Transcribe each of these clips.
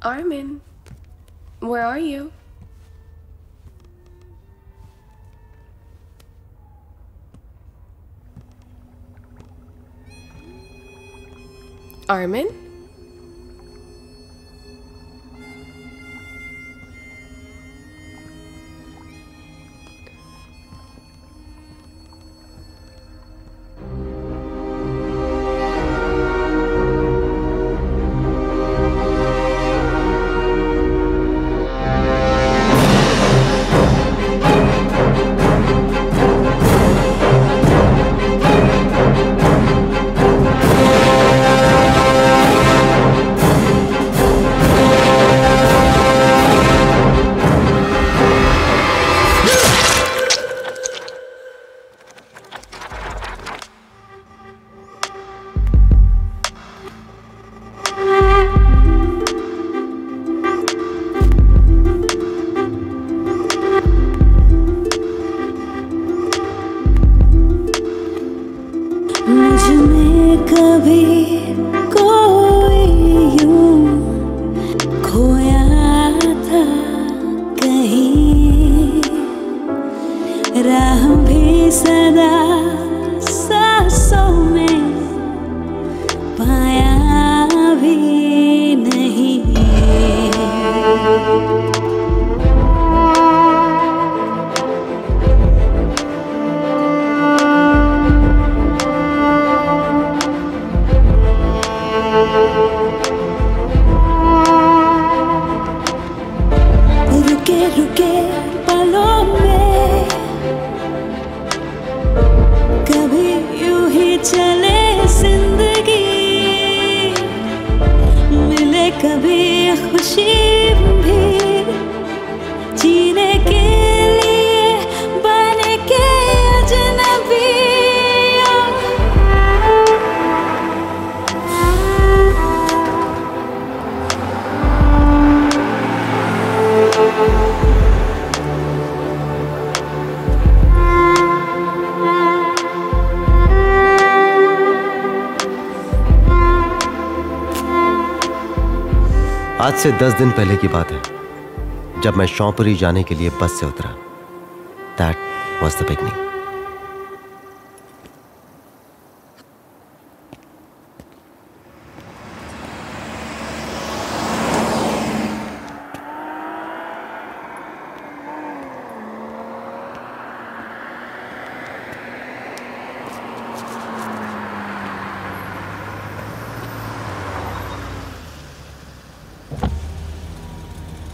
Armin, where are you? Armin? आज से 10 दिन पहले की बात है, जब मैं शौपुरी जाने के लिए बस से उतरा। That was the beginning.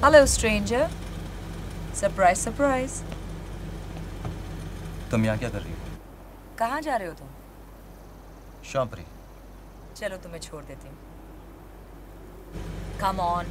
Hello, stranger. Surprise, surprise. तुम यहाँ क्या कर रही हो? कहाँ जा रहे हो तुम? शौपुरी। चलो तुम्हें छोड़ देती हूँ। Come on.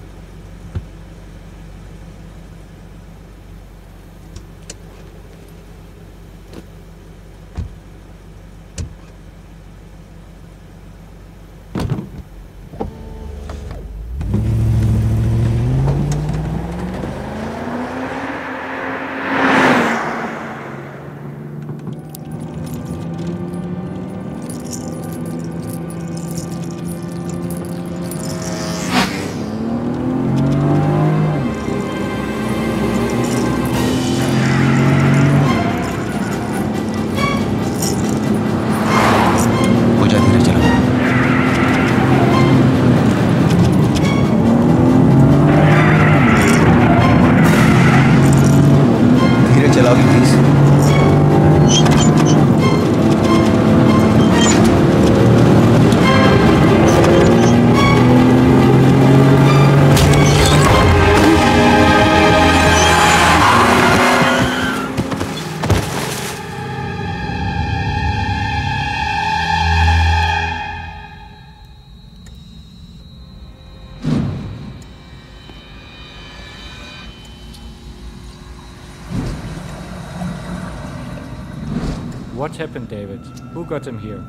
What happened, David? Who got him here?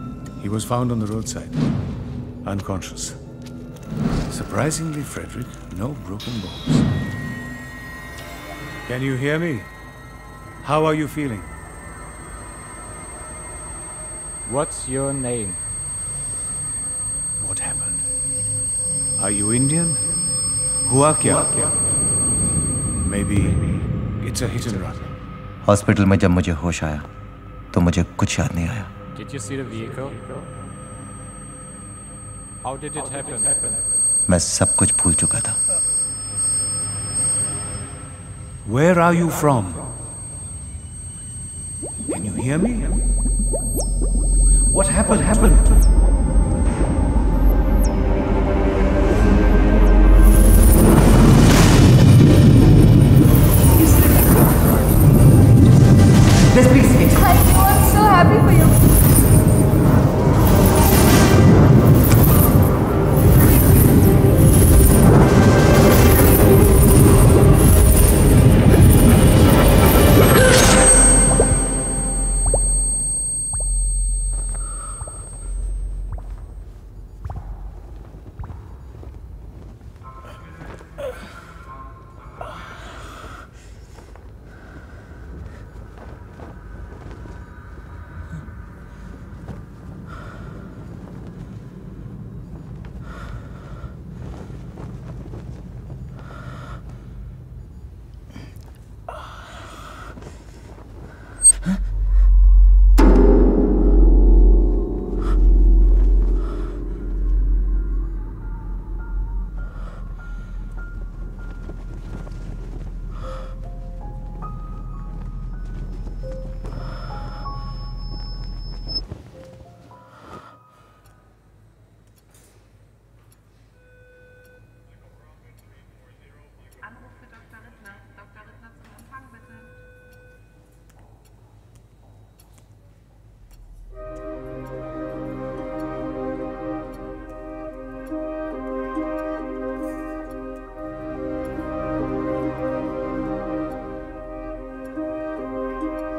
He was found on the roadside, unconscious. Surprisingly, Frederick, no broken bones. Can you hear me? How are you feeling? What's your name? What happened? Are you Indian? Hua kya? Maybe it's a hit and run. Hospital में जब मुझे होश आया तो मुझे कुछ याद नहीं आया। Did you see the vehicle? How did it happen? मैं सब कुछ भूल चुका था। Where are you from? Can you hear me? What happened? Let's please sit. I know, I'm so happy for you.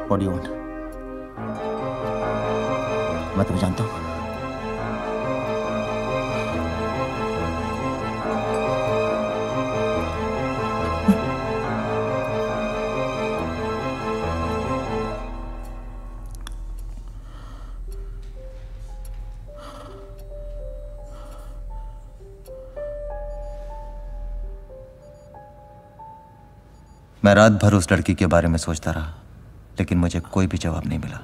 What do you want? मैं तुम्हें जानता हूँ। मैं रात भर उस लड़की के बारे में सोचता रहा, लेकिन मुझे कोई भी जवाब नहीं मिला।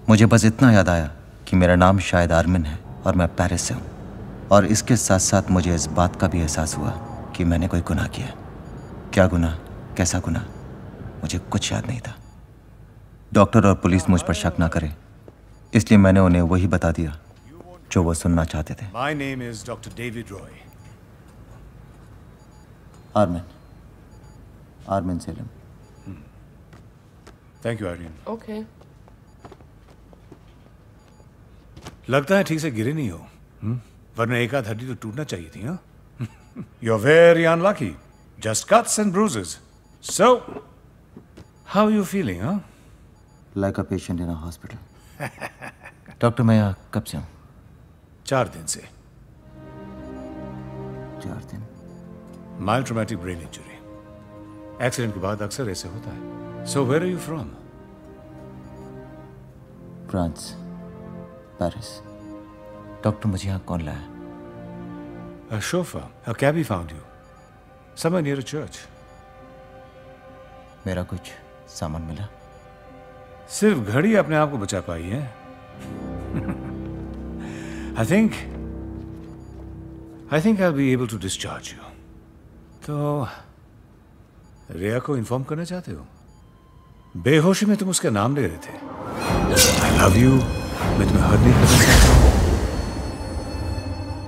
मुझे बस इतना याद आया कि मेरा नाम शायद आर्मिन है और मैं पेरिस से हूँ। और इसके साथ साथ मुझे इस बात का भी एहसास हुआ कि मैंने कोई गुनाह किया। क्या गुनाह, कैसा गुनाह, मुझे कुछ याद नहीं था। डॉक्टर और पुलिस मुझ पर शक ना करे, इसलिए मैंने उन्हें वही बता दिया जो वो सुनना चाहते थे। My name is Dr. David Roy. Armin Salem. Thank you, Aryan. Okay. लगता है ठीक से गिरे नहीं हो, वरना एक आध हड्डी तो टूटना चाहिए थी, हाँ? You're very unlucky. Just cuts and bruises. So, how are you feeling, huh? Like a patient in a hospital. Doctor, मैं यहाँ कब से हूँ? 4 दिन से। 4 दिन। Mild traumatic brain injury. Accident के बाद अक्सर ऐसे होता है। So where are you from? France, Paris. Doctor, मुझे यहाँ कौन लाया? A chauffeur, a cabbie found you. Somewhere near a church. मेरा कुछ सामान मिला? सिर्फ घड़ी अपने आप को बचा पाई है। I think I'll be able to discharge you. तो रिया को इन्फॉर्म करना चाहते हो? बेहोशी में तुम उसका नाम ले रहे थे। I love you. मैं तुम्हें हर्ट नहीं करना चाहता।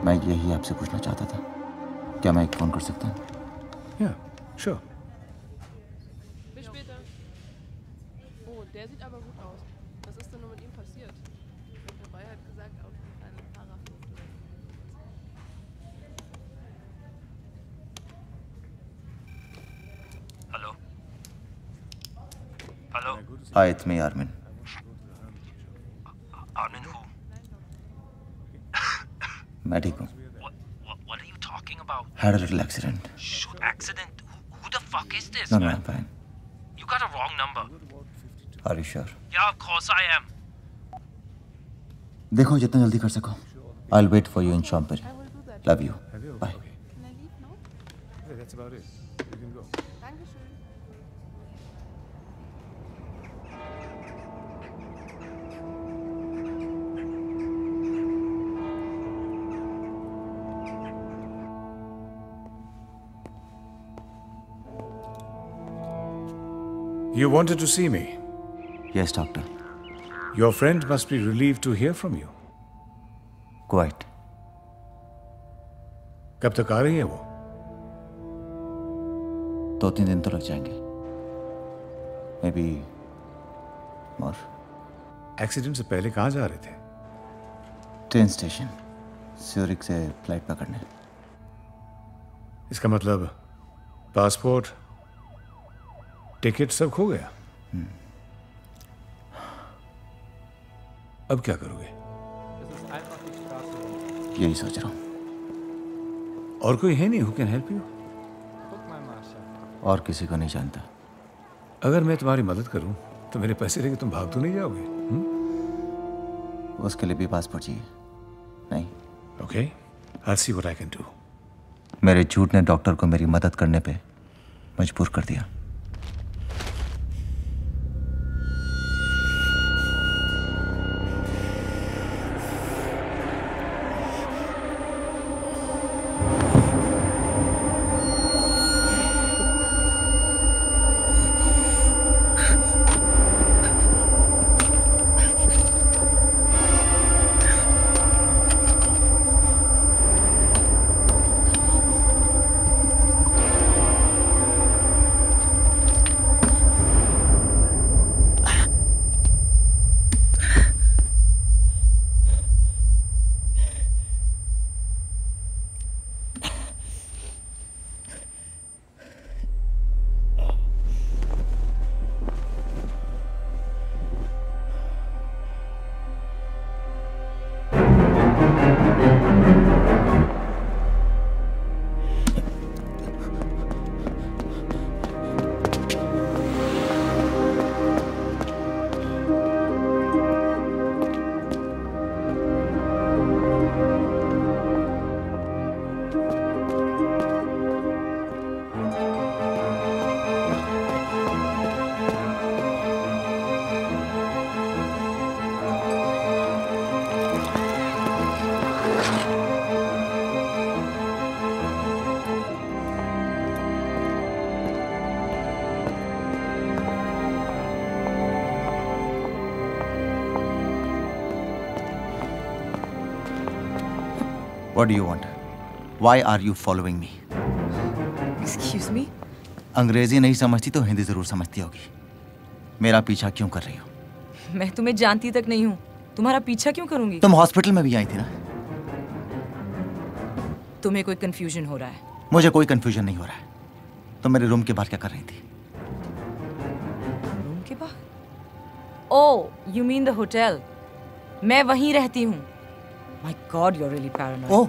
मैं यही आपसे पूछना चाहता था। क्या मैं एक फोन कर सकता हूँ? Yeah, sure. Bis später. Oh, der sieht aber gut aus. Was ist denn nur mit ihm passiert? Wobei er hat gesagt, auf eine Fahrradflucht. Hello. Hello. Hi, it's me, Armin. Armin who? मैं ठीक हूँ. What are you talking about? Had a little accident. Shoot, accident? Who the fuck is this? No, man? I'm fine. You got a wrong number. Are you sure? Yeah, of course I am. देखो जितना जल्दी कर सको. I'll wait for you in Champuri. Love you. Bye. Can I leave now? Yeah, that's about it. You can go. Dankeschön. You wanted to see me. Yes, doctor. Your friend must be relieved to hear from you. Quite. कब तक आ रही है वो? 2-3 दिन तो लग जाएंगे. Maybe more. Accident से पहले कहाँ जा रहे थे? Train station. ज्यूरिक से फ्लाइट पकड़ने. इसका मतलब पासपोर्ट, टिकट सब खो गया. अब क्या करोगे? यही सोच रहा हूँ. और कोई है नहीं who can help you? और किसी को नहीं जानता. अगर मैं तुम्हारी मदद करूं तो मेरे पैसे लेके तुम भाग तो नहीं जाओगे? उसके लिए भी पासपोर्ट चाहिए. नहीं. Okay, I'll see what I can do. मेरे झूठ ने डॉक्टर को मेरी मदद करने पे मजबूर कर दिया. What do you want? Why are you following me? Excuse me? अंग्रेजी नहीं समझती तो हिंदी जरूर समझती होगी. मेरा पीछा क्यों कर रही हो? मैं तुम्हें जानती तक नहीं हूँ. तुम्हारा पीछा क्यों करूंगी? तुम हॉस्पिटल में भी आई थी ना? तुम्हें कोई कंफ्यूजन हो रहा है? मुझे कोई कंफ्यूजन नहीं हो रहा है. तुम मेरे रूम के बाहर क्या कर रही थी? रूम के बाहर? Oh, you mean the hotel? मैं वहीं रहती हूँ. My God, you're really paranoid. ओह,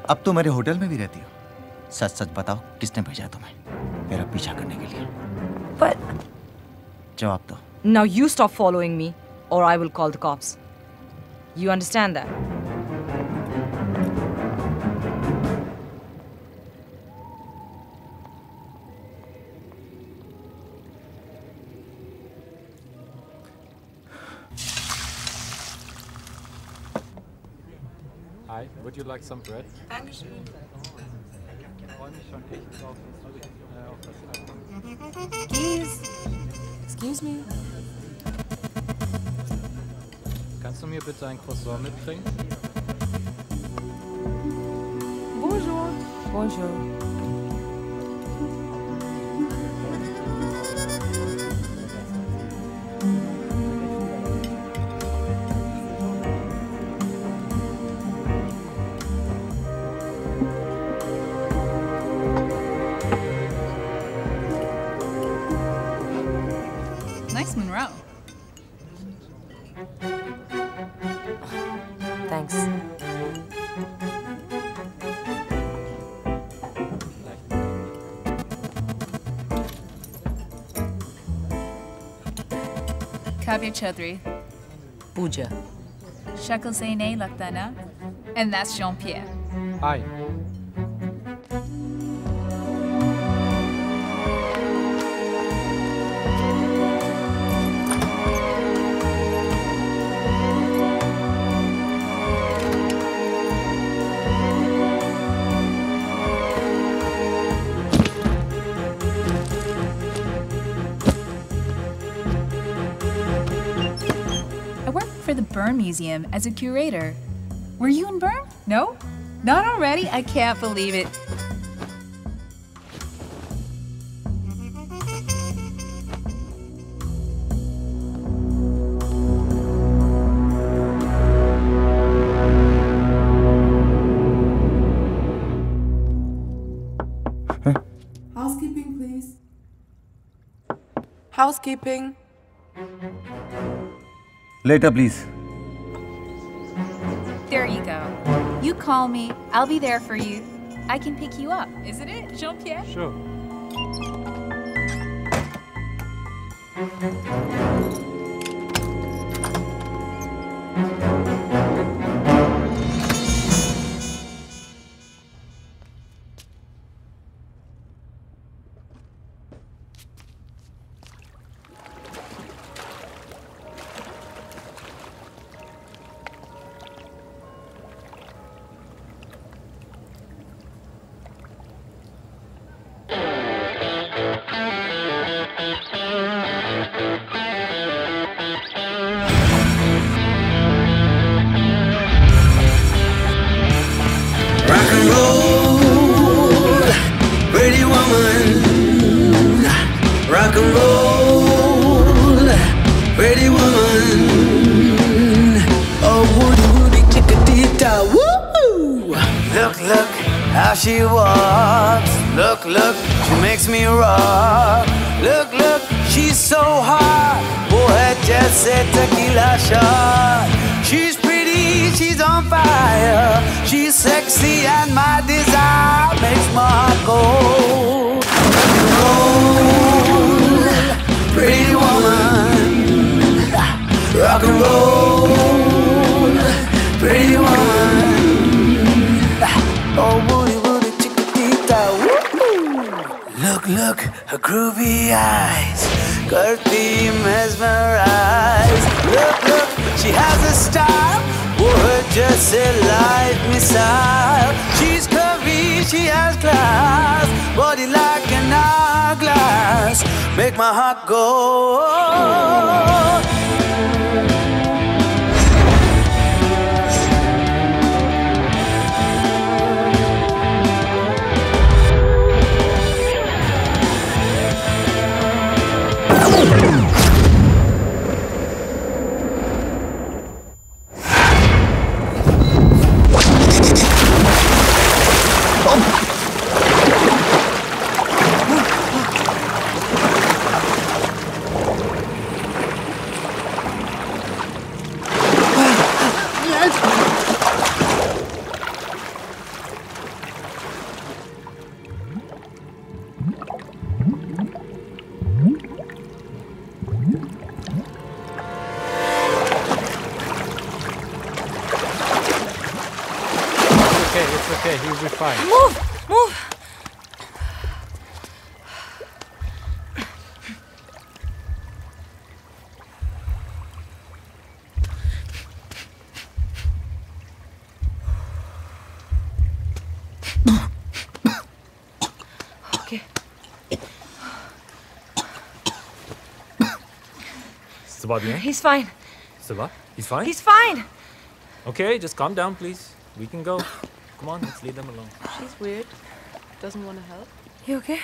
अब तो मेरे होटल में भी रहती हो. सच सच बताओ, किसने भेजा तुम्हें मेरा पीछा करने के लिए? But जवाब दो. now you stop following me, or I will call the cops. You understand that? Hi, would you like some bread? Dankeschön. Ich freue mich schon echt drauf, auf das Album. Please. Excuse me. Kannst du mir bitte ein Croissant mitbringen? Bonjour. Bonjour. Nice Monroe. Thanks. Kavya Chaudhary. Pooja. शक्ल से ही नहीं लगता ना? And that's Jean-Pierre. Hi. I work for the Bern Museum as a curator. Were you in Bern? No? Not already? I can't believe it. Housekeeping, please. Housekeeping. Later, please. There you go. You call me, I'll be there for you. I can pick you up, isn't it, Jean-Pierre? Sure. Rock and roll, pretty woman. Rock and roll, pretty woman. Oh, woody, woody, chickadee-ta, woo! Look, look how she walks. Look, look, she makes me rock. Look, look, she's so hot. वो है जैसे tequila shot. She's pretty, she's on fire. She's sexy and my desire makes my heart go. Roll, pretty woman. Rock and roll, pretty woman. Oh, woody, woody, chickadee-ta, woo! Look, look, her groovy eyes, करती mesmerize. Look, look, she has a style, वो है जैसे light missile. She's curvy, she has class, body like an hourglass, make my heart go. It's okay, he'll be fine. Move! Move! Okay. Ça va bien? He's fine. Ça va? He's fine? He's fine. Okay, just calm down, please. We can go. Come on, let's leave them alone. She's weird. Doesn't want to help. You okay?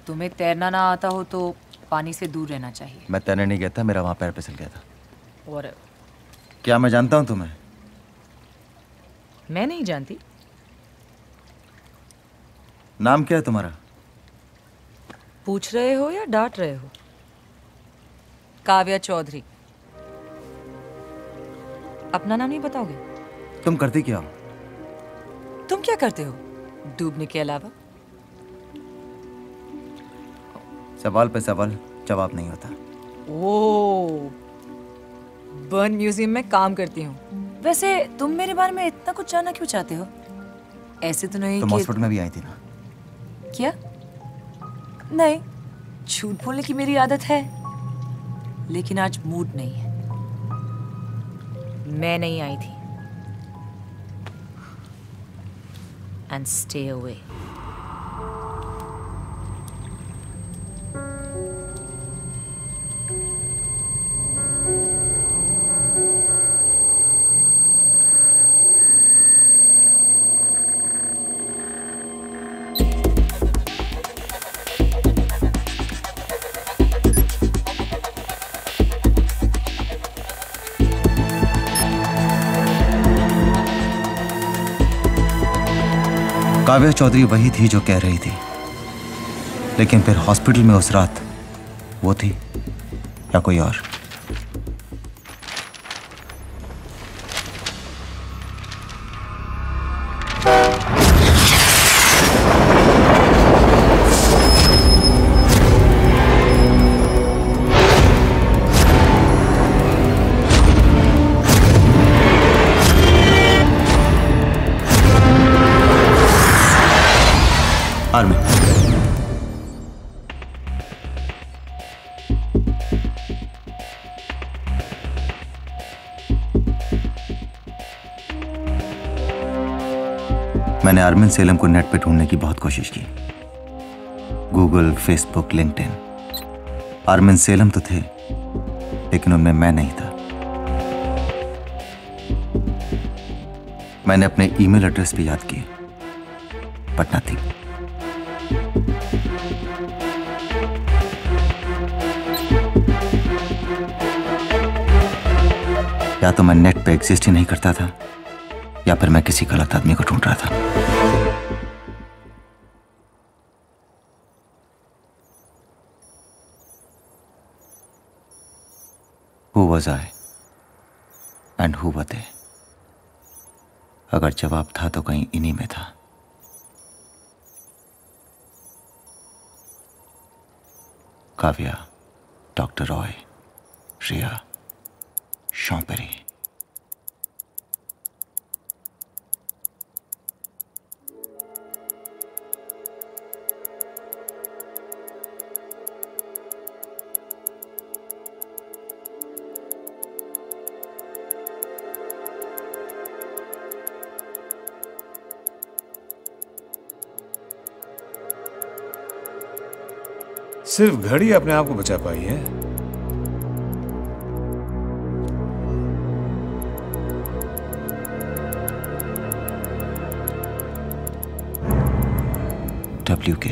तुम्हें तैरना ना आता हो तो पानी से दूर रहना चाहिए। मैं तैरने नहीं गया था, मेरा वहां पैर फिसल गया था। और क्या मैं जानता हूं तुम्हें? मैं नहीं जानती। नाम क्या है तुम्हारा? पूछ रहे हो या डांट रहे हो? काव्या चौधरी। अपना नाम नहीं बताओगे? तुम करती क्या हो? तुम क्या करते हो डूबने के अलावा? सवाल पे सवाल जवाब नहीं होता। ओह, बर्न म्यूजियम में काम करती हूँ। वैसे तुम मेरे बारे में इतना कुछ जानना क्यों चाहते हो? ऐसे तो नहीं तुम कि... हॉस्पिटल में भी आई थी ना? क्या? नहीं, झूठ बोलने की मेरी आदत है, लेकिन आज मूड नहीं है। मैं नहीं आई थी। And stay away. Kavya Chaudhary वही थी जो कह रही थी, लेकिन फिर हॉस्पिटल में उस रात वो थी या कोई और? आर्मी, मैंने आर्मिन सेलम को नेट पे ढूंढने की बहुत कोशिश की। Google, Facebook, LinkedIn. Armin Salem तो थे, लेकिन उनमें मैं नहीं था। मैंने अपने ईमेल एड्रेस भी याद किए, बट नथिंग। या तो मैं नेट पे एग्जिस्ट ही नहीं करता था, या फिर मैं किसी गलत आदमी को ढूंढ रहा था। Who was I? And who were they? अगर जवाब था तो कहीं इन्हीं में था। काव्या, डॉक्टर रॉय, रिया, शॉन पेरी। सिर्फ घड़ी अपने आप को बचा पाई है। WK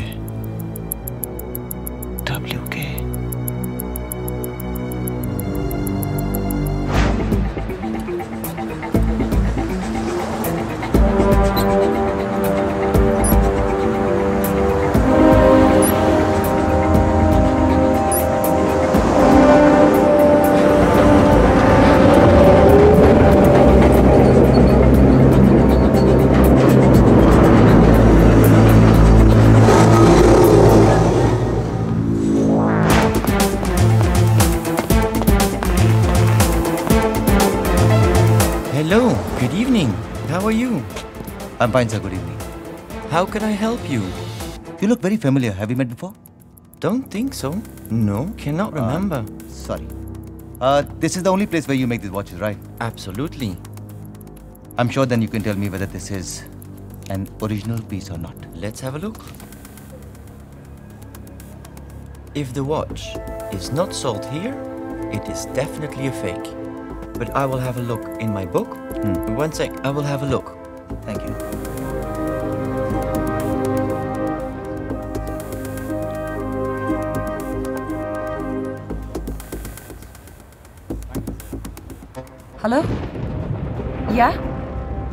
I'm fine, sir. Good evening. How can I help you? You look very familiar. Have we met before? Don't think so. No, cannot remember. Sorry. This is the only place where you make these watches, right? Absolutely. I'm sure then you can tell me whether this is an original piece or not. Let's have a look. If the watch is not sold here, it is definitely a fake. But I will have a look in my book. One sec, I will have a look. Thank you. Hello? Yeah?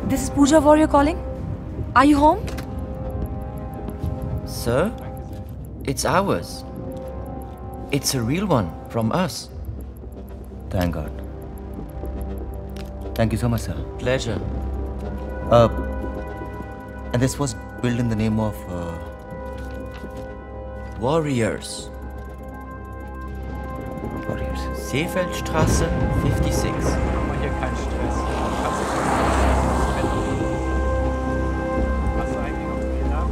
This is Pooja Warrior calling. Are you home? Sir, it's ours. It's a real one from us. Thank God. Thank you so much, sir. Pleasure. And this was built in the name of Warriors. Seefeldstraße 56. Mach mal hier keinen Stress. Kannst du hast du eigentlich noch einen Namen?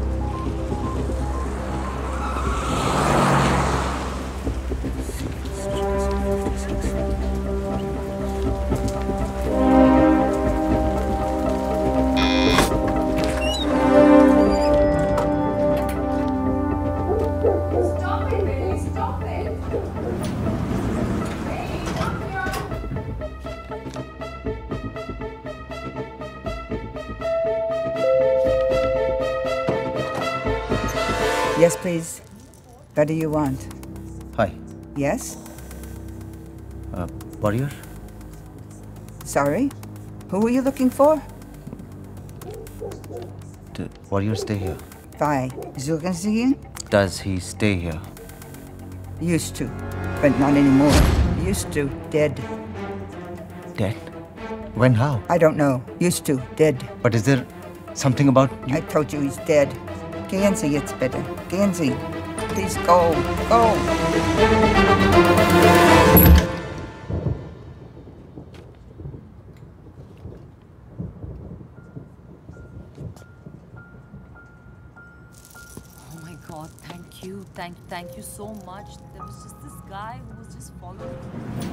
Yes, please. What do you want? Hi. Yes? Warrior? Sorry? Who are you looking for? Did Warrior stay here? Why? Suchen? Does he stay here? Used to, but not anymore. Used to, dead. Dead? When? How? I don't know. Used to, dead. But is there something about you? I told you he's dead. Gansey, it's better. Gansey, please go. Go. Oh my God, thank you. Thank you so much. There was just this guy who was just following me.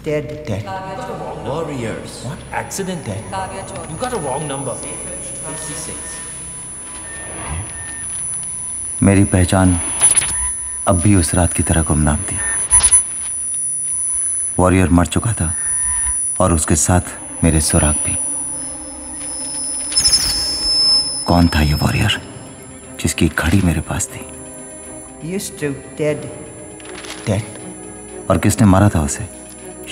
Dead. Dead. Warriors. What? Accident dead? You got a wrong number. 56. मेरी पहचान अब भी उस रात की तरह गुमनाम थी। वॉरियर मर चुका था और उसके साथ मेरे सुराग भी। कौन था ये वॉरियर जिसकी घड़ी मेरे पास थी? Used to, dead. Dead? और किसने मारा था उसे?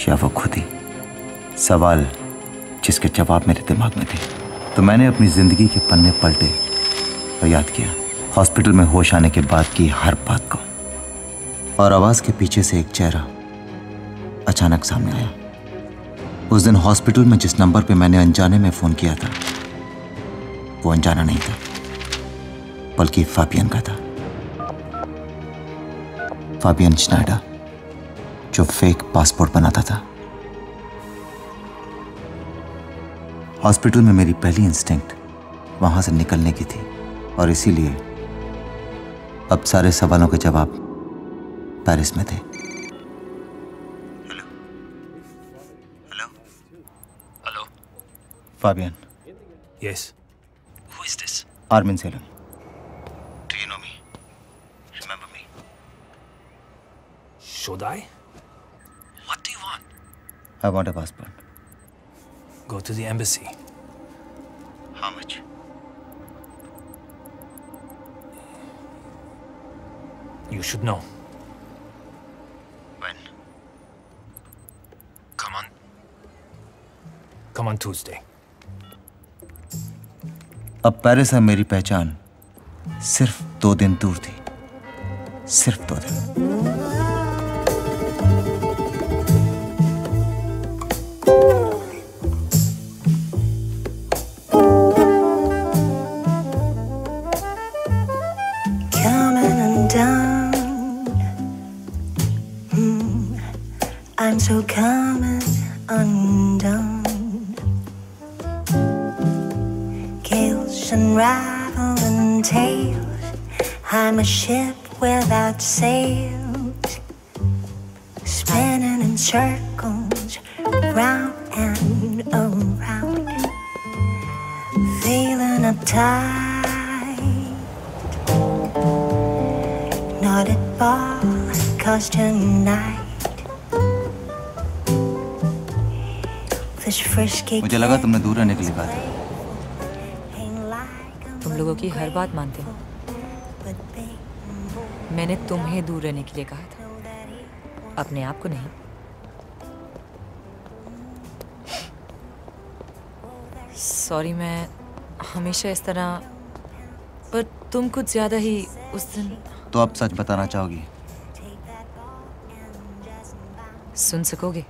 या वो खुद ही? सवाल जिसके जवाब मेरे दिमाग में थे। तो मैंने अपनी जिंदगी के पन्ने पलटे और याद किया हॉस्पिटल में होश आने के बाद की हर बात को। और आवाज के पीछे से एक चेहरा अचानक सामने आया। उस दिन हॉस्पिटल में जिस नंबर पे मैंने अनजाने में फोन किया था वो अनजाना नहीं था बल्कि फाबियन का था। फाबियन श्नाइडर जो फेक पासपोर्ट बनाता था। हॉस्पिटल में मेरी पहली इंस्टिंक्ट वहां से निकलने की थी और इसीलिए अब सारे सवालों के जवाब पेरिस में थे। Hello? Fabian. Yes. Who is this? Armin Selan. Do you know me? Remember me? Should I? What do you want? I want a passport. Go to the embassy. How much? You should know. When? Come on. Come on Tuesday. अब Paris से मेरी पहचान सिर्फ 2 दिन दूर थी। सिर्फ 2 दिन। I'm so coming undone. Gales unraveling tales. I'm a ship without sails, spinning in circles, round and around, feeling uptight. Not at all, 'cause tonight मुझे लगा तुमने दूर रहने के लिए कहा था। तुम लोगों की हर बात मानते हो। मैंने तुम्हें दूर रहने के लिए कहा था, अपने आप को नहीं। सॉरी, मैं हमेशा इस तरह, पर तुम कुछ ज्यादा ही उस दिन। तो अब सच बताना चाहोगी? सुन सकोगे?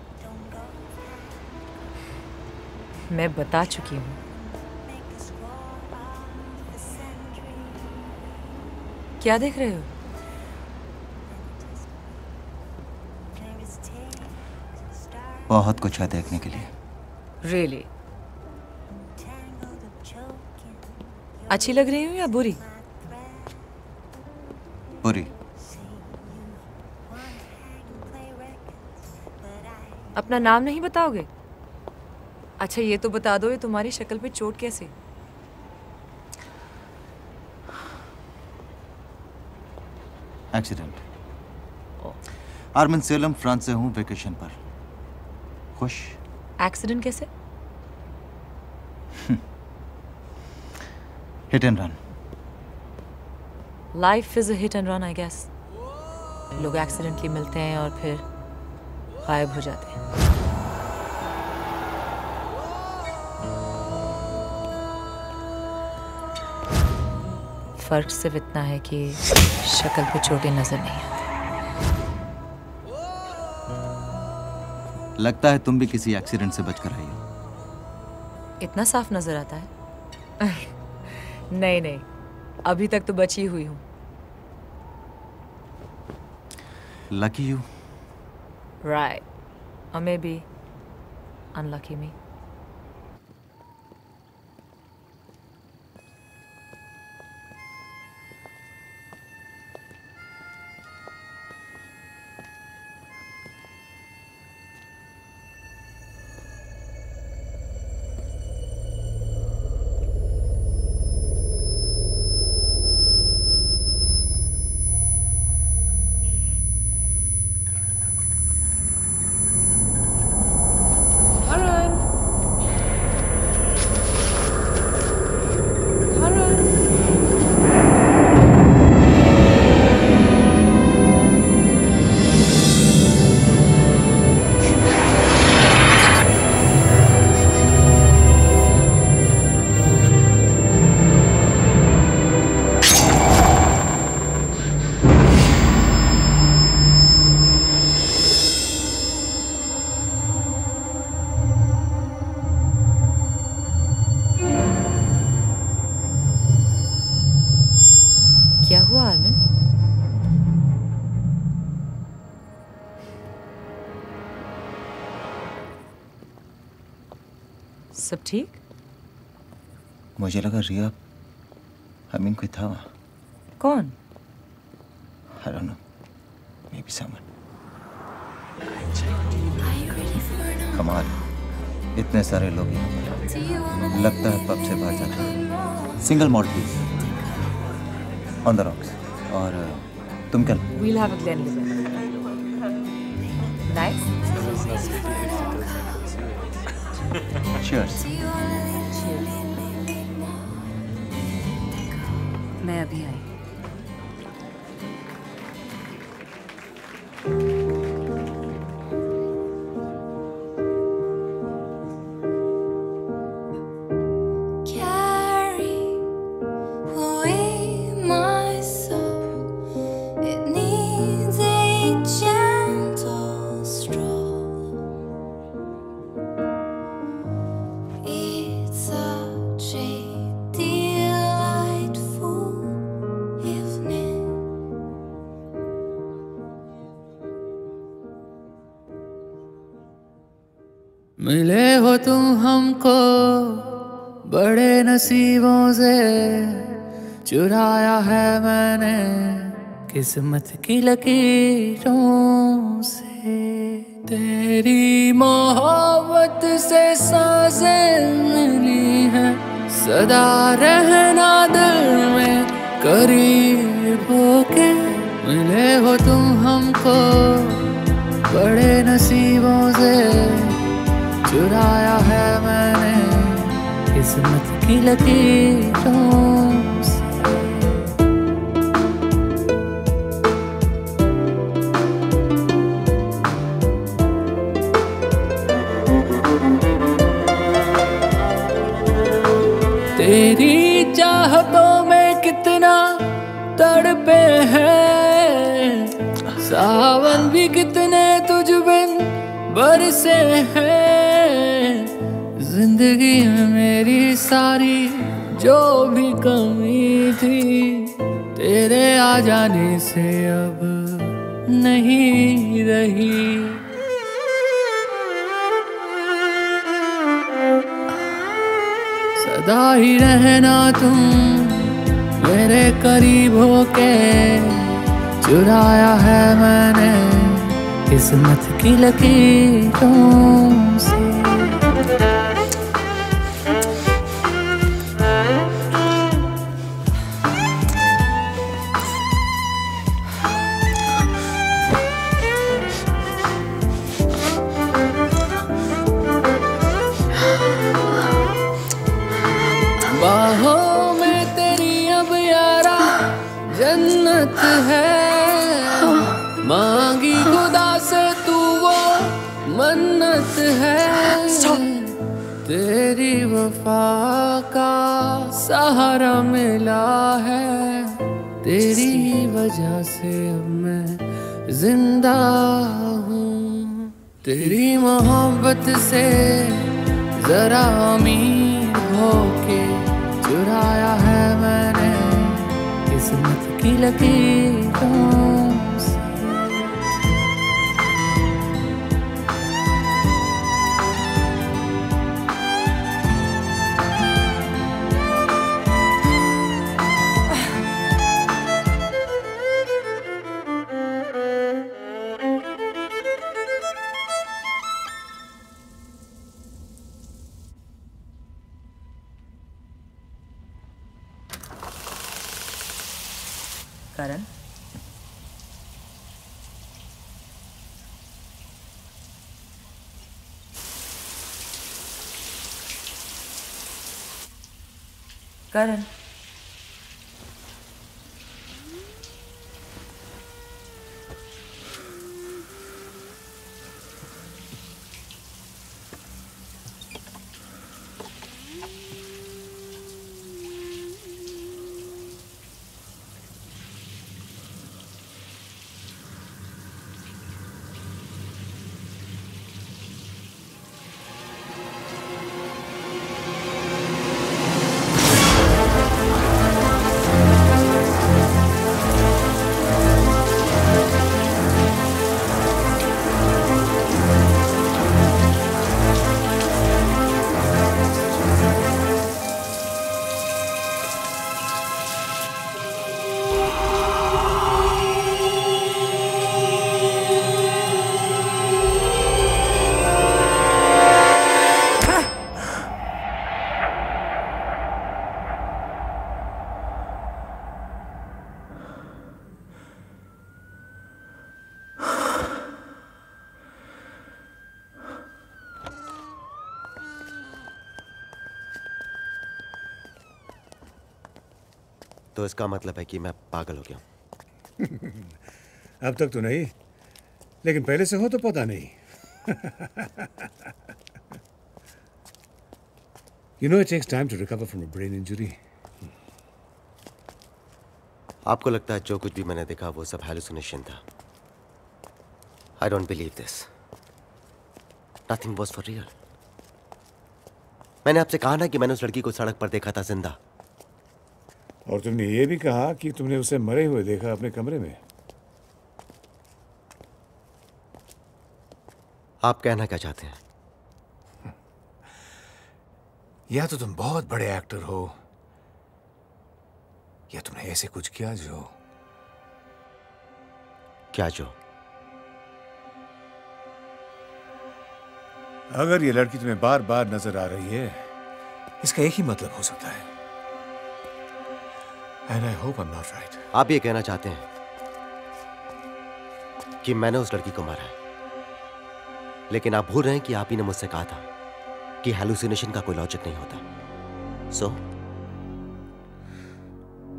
मैं बता चुकी हूँ। क्या देख रहे हो? बहुत कुछ है देखने के लिए। Really? अच्छी लग रही हूँ या बुरी? बुरी। अपना नाम नहीं बताओगे? अच्छा ये तो बता दो, ये तुम्हारी शक्ल पे चोट कैसे? एक्सीडेंट। आर्मिन सेलम, फ्रांस से हूँ वेकेशन पर। खुश? एक्सीडेंट कैसे? Hit and run. Life is a hit and run I guess. लोग एक्सीडेंटली मिलते हैं और फिर गायब हो जाते हैं। फर्क सिर्फ इतना है कि शक्ल पे चोटें नजर नहीं आती। लगता है तुम भी किसी एक्सीडेंट से बचकर आई हो। इतना साफ नजर आता है? नहीं नहीं, अभी तक तो बची हुई हूँ। Lucky you. Right, or maybe unlucky me. क्या हुआ आर्मिन? सब ठीक? मुझे लगा रिया, I mean कोई था वहाँ। कौन? I don't know, maybe someone। कमाल, इतने सारे लोग यहाँ पर। लगता है पब से बाहर जाते हैं। Single malt please. On the rocks. और तुम क्या? We'll have a Glenlivet. Nice. Cheers. मैं अभी आई। मिले हो तुम हमको बड़े नसीबों से, चुराया है मैंने किस्मत की लकीरों से। तेरी मोहब्बत से सांसें मिली हैं, सदा रहना दिल में करीब होके। मिले हो तुम हमको बड़े नसीबों से, चुराया है मैंने किस्मत की लकीरों से। तेरी चाहतों में कितना तड़पे हैं, सावन भी कितने तुझ बिन बरसे हैं जिंदगी में मेरी सारी जो भी कमी थी तेरे आ जाने से अब नहीं रही। सदा ही रहना तुम मेरे करीब होके, चुराया है मैंने किस्मत की लकीरों से। बाहों में तेरी अब यारा जन्नत है, मांगी खुदा से तू वो मन्नत है। तेरी वफा का सहारा मिला है, तेरी वजह से अब मैं जिंदा हूँ। तेरी मोहब्बत से जरा अमीर होके चुराया है मैंने किस्मत की लकीरों से। करण, करण, तो इसका मतलब है कि मैं पागल हो गया हूं। अब तक तो नहीं, लेकिन पहले से हो तो पता नहीं। You know it takes time to recover from a brain injury. आपको लगता है जो कुछ भी मैंने देखा वो सब हैलुसिनेशन था? I don't believe this. Nothing was for real. मैंने आपसे कहा ना कि मैंने उस लड़की को सड़क पर देखा था जिंदा। और तुमने ये भी कहा कि तुमने उसे मरे हुए देखा अपने कमरे में। आप कहना क्या चाहते हैं? या तो तुम बहुत बड़े एक्टर हो, या तुमने ऐसे कुछ किया जो क्या जो? अगर ये लड़की तुम्हें बार बार नजर आ रही है, इसका एक ही मतलब हो सकता है। And I hope I'm not right. आप ये कहना चाहते हैं कि मैंने उस लड़की को मारा है, लेकिन आप भूल रहे हैं कि आप ही ने मुझसे कहा था कि हैलुसिनेशन का कोई लॉजिक नहीं होता। सो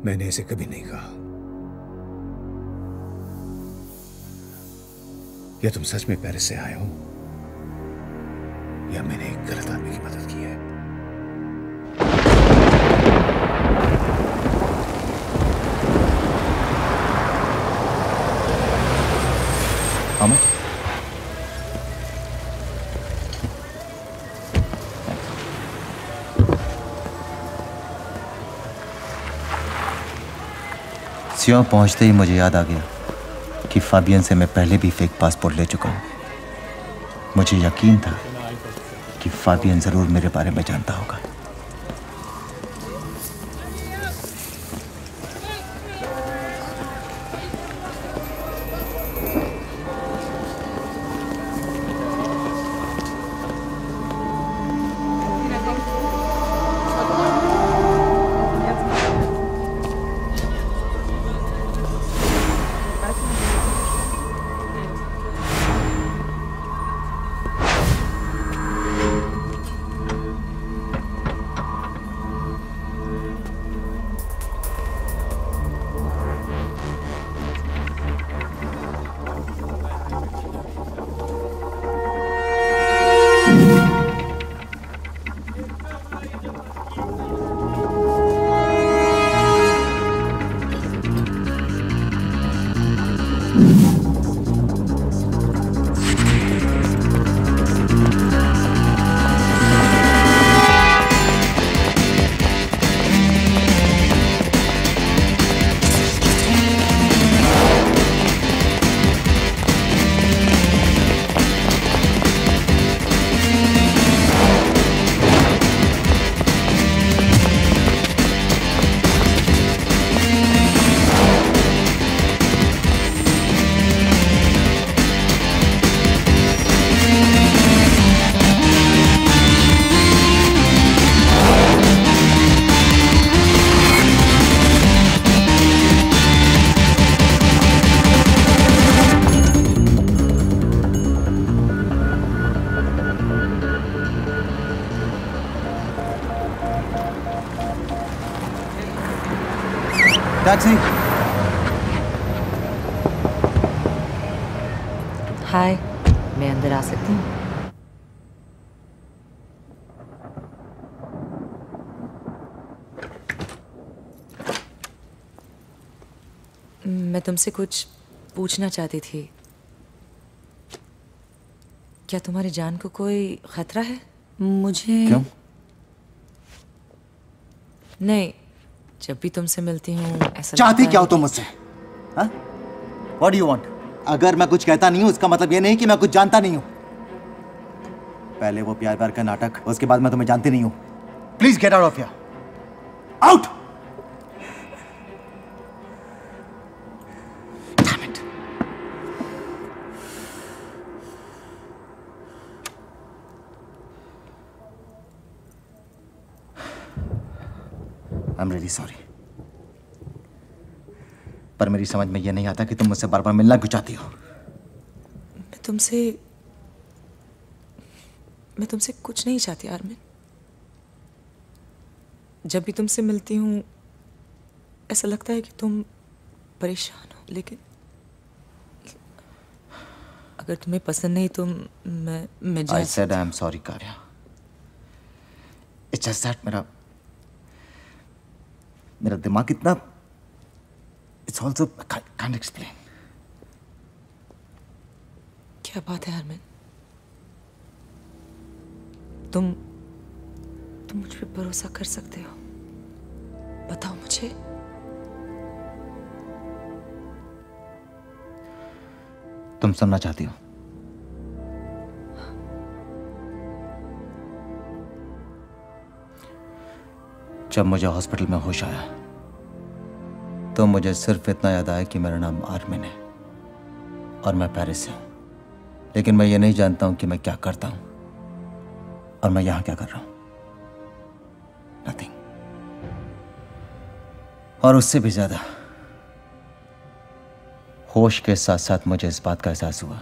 मैंने इसे कभी नहीं कहा। या तुम सच में पेरिस से आए हो, या मैंने एक गलत आदमी की मदद की है। अमित, सियों पहुंचते ही मुझे याद आ गया कि फाबियन से मैं पहले भी फेक पासपोर्ट ले चुका हूं। मुझे यकीन था कि फाबियन जरूर मेरे बारे में जानता होगा। टैक्सी। हाय, मैं अंदर आ सकती हूँ? मैं तुमसे कुछ पूछना चाहती थी। क्या तुम्हारी जान को कोई खतरा है? मुझे क्यों? नहीं, जब भी तुमसे मिलती हूँ ऐसा चाहती लगता क्या है हो तुम मुझसे? हाँ? What do you want? अगर मैं कुछ कहता नहीं हूँ इसका मतलब ये नहीं कि मैं कुछ जानता नहीं हूँ। पहले वो प्यार प्यार का नाटक, उसके बाद मैं तुम्हें जानती नहीं हूँ। Please get out of here. Out! I'm really sorry. पर मेरी समझ में यह नहीं आता कि तुम मुझसे बार बार मिलना क्यों चाहती हो। मैं तुमसे कुछ नहीं चाहती आर्मिन। जब भी तुमसे मिलती हूँ ऐसा लगता है कि तुम परेशान हो, लेकिन अगर तुम्हें पसंद नहीं तो मैं I said I am sorry, Karya. It's just that मेरा दिमाग इतना It's also I can't explain. क्या बात है आर्मिन? तुम मुझ पे भरोसा कर सकते हो? बताओ मुझे। तुम सुनना चाहती हो? जब मुझे हॉस्पिटल में होश आया तो मुझे सिर्फ इतना याद आया कि मेरा नाम आर्मिन है और मैं पेरिस से हूं, लेकिन मैं ये नहीं जानता हूं कि मैं क्या करता हूं और मैं यहां क्या कर रहा हूं। नथिंग। और उससे भी ज्यादा होश के साथ साथ मुझे इस बात का एहसास हुआ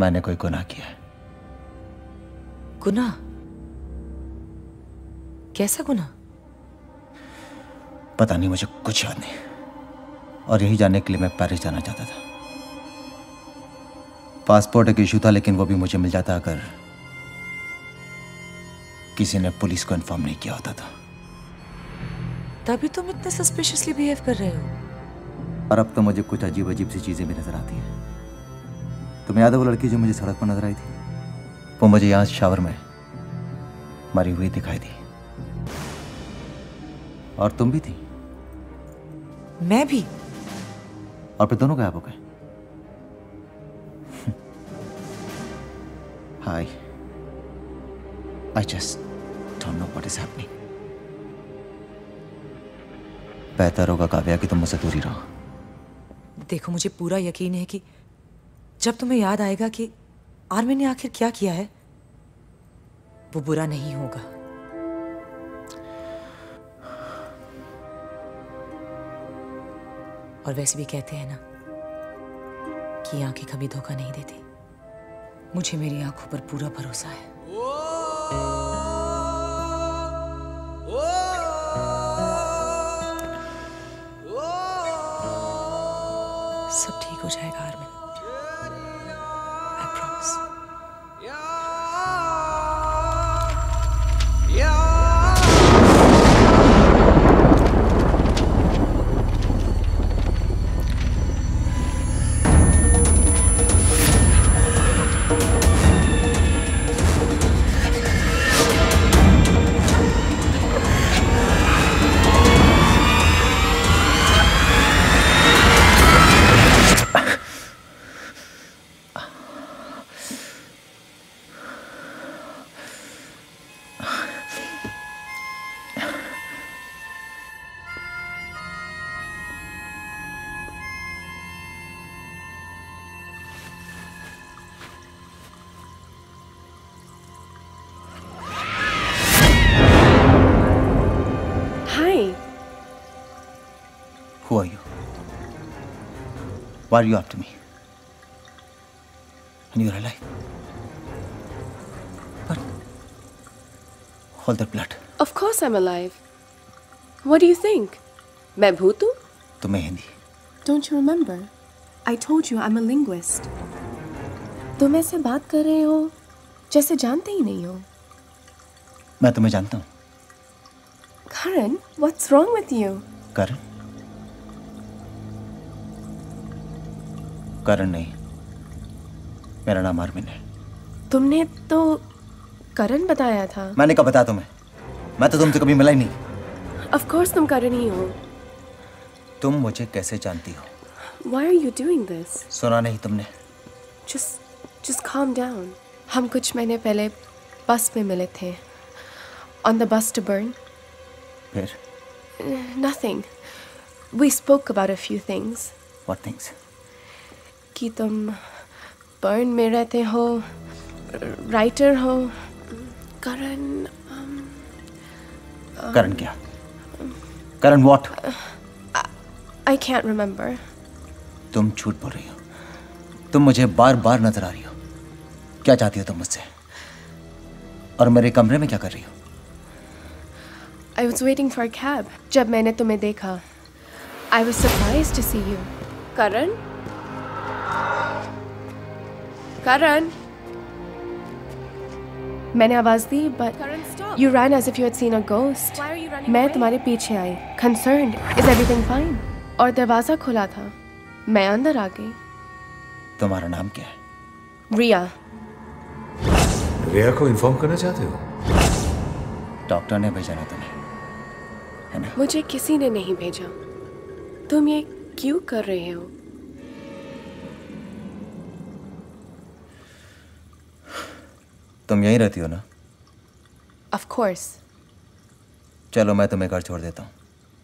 मैंने कोई गुनाह किया है। गुनाह? कैसा गुनाह? पता नहीं, मुझे कुछ याद नहीं। और यही जानने के लिए मैं पेरिस जाना चाहता था। पासपोर्ट एक इशू था, लेकिन वो भी मुझे मिल जाता अगर किसी ने पुलिस को इन्फॉर्म नहीं किया होता था। तभी तुम इतने सस्पिशियसली बिहेव कर रहे हो। और अब तो मुझे कुछ अजीब अजीब सी चीजें भी नजर आती हैं। तुम्हें याद है वो लड़की जो मुझे सड़क पर नजर आई थी? वो मुझे यहाँ शावर में मरी हुई दिखाई दी। और तुम भी थी। मैं भी। और फिर दोनों गायब हो गए। हाय, I just don't know what is happening. बेहतर होगा काव्या कि तुम मुझसे दूर ही रहो। देखो, मुझे पूरा यकीन है कि जब तुम्हें याद आएगा कि आर्मिन ने आखिर क्या किया है, वो बुरा नहीं होगा। और वैसे भी कहते हैं ना कि आंखें कभी धोखा नहीं देती। मुझे मेरी आंखों पर पूरा भरोसा है। सब ठीक हो जाएगा Armin, I promise. Who are you? Why are you after me? And you're alive. But hold that blood. Of course I'm alive. What do you think? मैं भूत हूँ? तुम्हें Hindi. Don't you remember? I told you I'm a linguist. तुम ऐसे बात कर रहे हो जैसे जानते ही नहीं हो। मैं तुम्हें जानता हूँ। Karan, what's wrong with you? करण? करण नहीं, मेरा नाम आर्मिन है। तुमने तो करण बताया था। मैंने कब बताया तुम्हें? मैं तो तुमसे कभी मिला ही नहीं। Of course तुम करण ही हो। तुम मुझे कैसे जानती हो? Why are you doing this? सुना नहीं तुमने? Just calm down. हम कुछ महीने पहले बस में मिले थे। On the bus to Bern. फिर? Nothing. We spoke about a few things. What things? कि तुम बर्न में रहते हो, राइटर हो। करण करण क्या? करण what? I can't remember. तुम झूठ बोल रही हो। तुम मुझे बार बार नजर आ रही हो। क्या चाहती हो तुम मुझसे? और मेरे कमरे में क्या कर रही हो? I was waiting for a cab. जब मैंने तुम्हें देखा, I was surprised to see you. करण? करण? मैंने आवाज दी, but you ran as if you had seen a ghost. मैं तुम्हारे पीछे आई, concerned. Is everything fine? और दरवाजा खुला था। मैं अंदर आ गई। तुम्हारा नाम क्या है? रिया। रिया को इन्फॉर्म करना चाहते हो? डॉक्टर ने भेजा ना तुम्हें, है ना? मुझे किसी ने नहीं भेजा। तुम ये क्यों कर रहे हो? तुम यहीं रहती हो ना? Of course. चलो मैं तुम्हें घर छोड़ देता हूँ।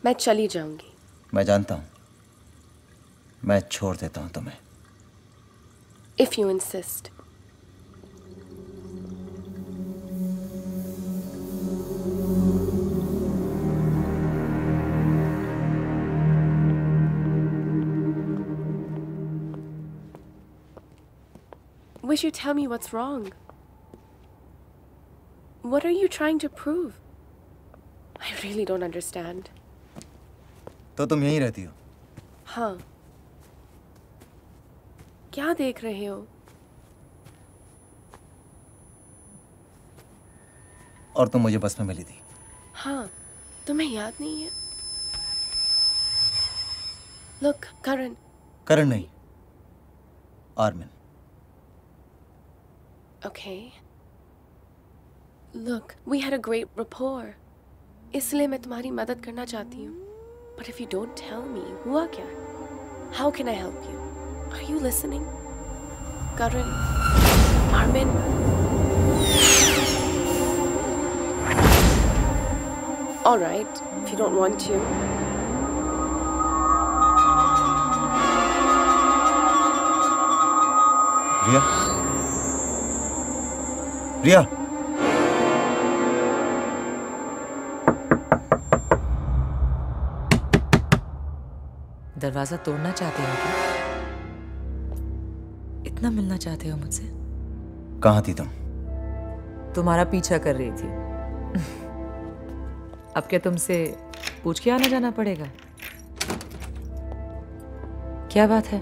मैं चली जाऊंगी। मैं जानता हूँ। मैं छोड़ देता हूँ तुम्हें। If you insist. Wish you tell me what's wrong. What are you trying to prove? I really don't understand. तो तुम यहीं रहती हो? हाँ। क्या देख रहे हो? और तुम मुझे बस में मिली थी? हाँ, तुम्हें याद नहीं है? Look, Karan. करण नहीं, Armin. Okay. Look, we had a great rapport. इसलिए मैं तुम्हारी मदद करना चाहती हूँ। But if you don't tell me, हुआ क्या? How can I help you? Are you listening? Karan, Armin. All right, if you don't want to. रिया, रिया, दरवाजा तोड़ना चाहते हो क्या? इतना मिलना चाहते हो मुझसे? कहाँ थी तुम? तुम्हारा पीछा कर रही थी। अब क्या तुमसे पूछ के आना जाना पड़ेगा? क्या बात है?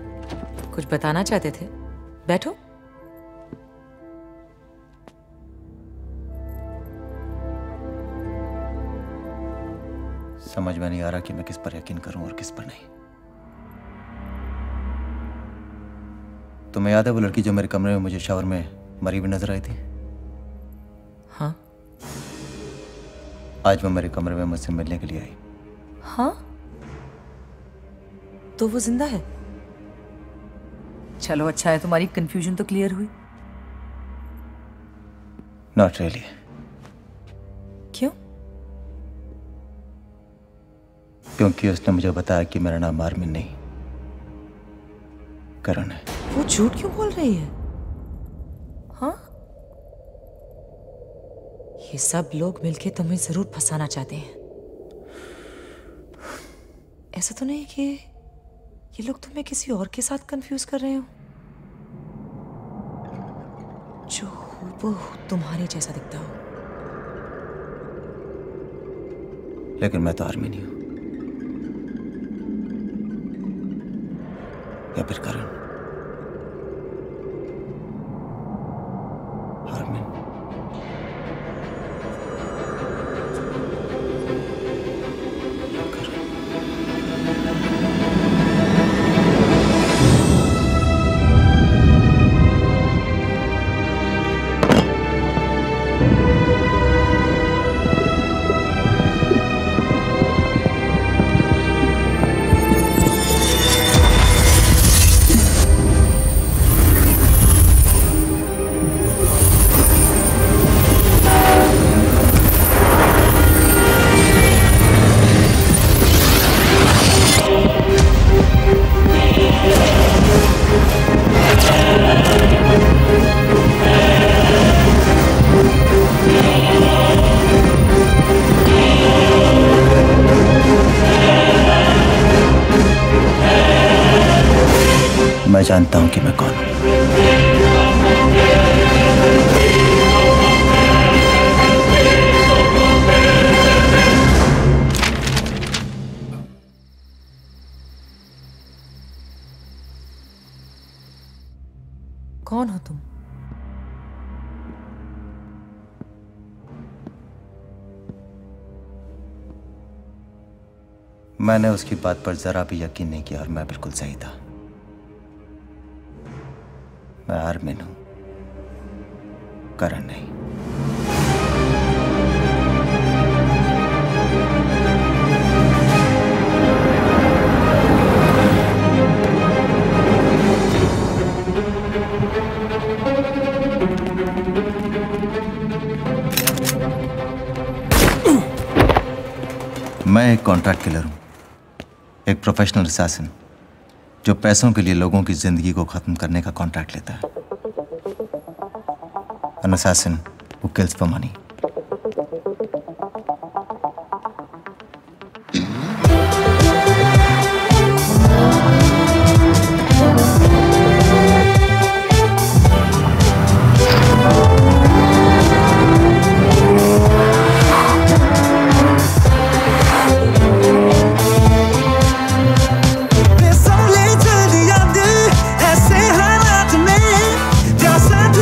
कुछ बताना चाहते थे? बैठो। समझ में नहीं आ रहा कि मैं किस पर यकीन करूं और किस पर नहीं। तुम्हें याद है वो लड़की जो मेरे कमरे में मुझे शावर में मरी हुई नजर आई थी? हाँ। आज वो मेरे कमरे में मुझसे मिलने के लिए आई। हाँ? तो वो जिंदा है? चलो अच्छा है, तुम्हारी कंफ्यूजन तो क्लियर हुई। Not really. क्यों? क्योंकि उसने मुझे बताया कि मेरा नाम आर्मिन नहीं, करण है। वो झूठ क्यों बोल रही है? हाँ? ये सब लोग मिलके तुम्हें जरूर फंसाना चाहते हैं। ऐसा तो नहीं कि ये लोग तुम्हें किसी और के साथ कंफ्यूज कर रहे हो जो हूबहू तुम्हारे जैसा दिखता हो? लेकिन मैं तो आर्मी नहीं हूं, या फिर करण। आर्मिन। मैं जानता हूं कि मैं कौन हूं। कौन हो तुम? मैंने उसकी बात पर जरा भी यकीन नहीं किया और मैं बिल्कुल सही था। मैं आर्मिन हूं, करण नहीं। मैं एक कॉन्ट्रैक्ट किलर हूं, एक प्रोफेशनल असैसिन जो पैसों के लिए लोगों की जिंदगी को खत्म करने का कॉन्ट्रैक्ट लेता है। An assassin who kills for money.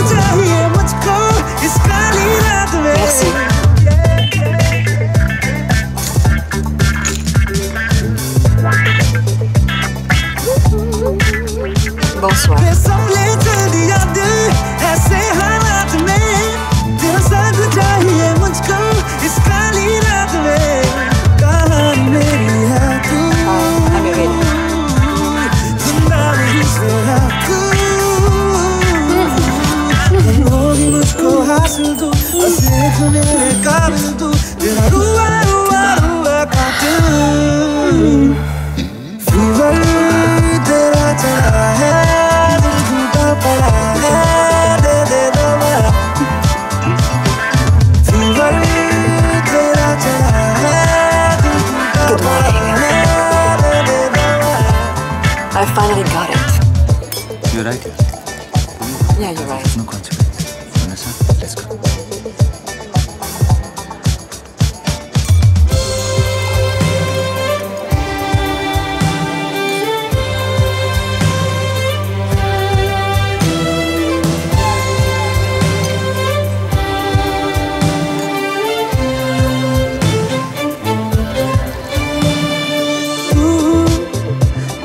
चाहिए मुझको इस काली रात में। Yeah, you're right. No consequence. Vanessa, let's go.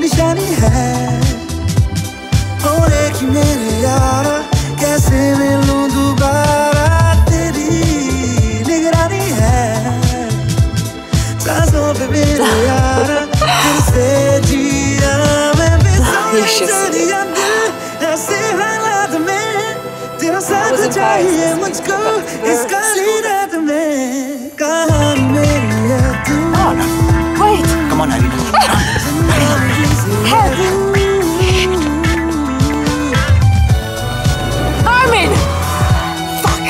निशानी है होने की मेरे यारा, कैसे मिलूं दोबारा, तेरी निगरानी है सांसों पे मेरे यारा, फिर से जिया मैं बेसुरा दिल ऐसे हालात में, तेरा साथ चाहिए मुझको इस काली रात में, कहानी मेरी है तू। Wait! Come on, Harry. Help! Armin! Fuck!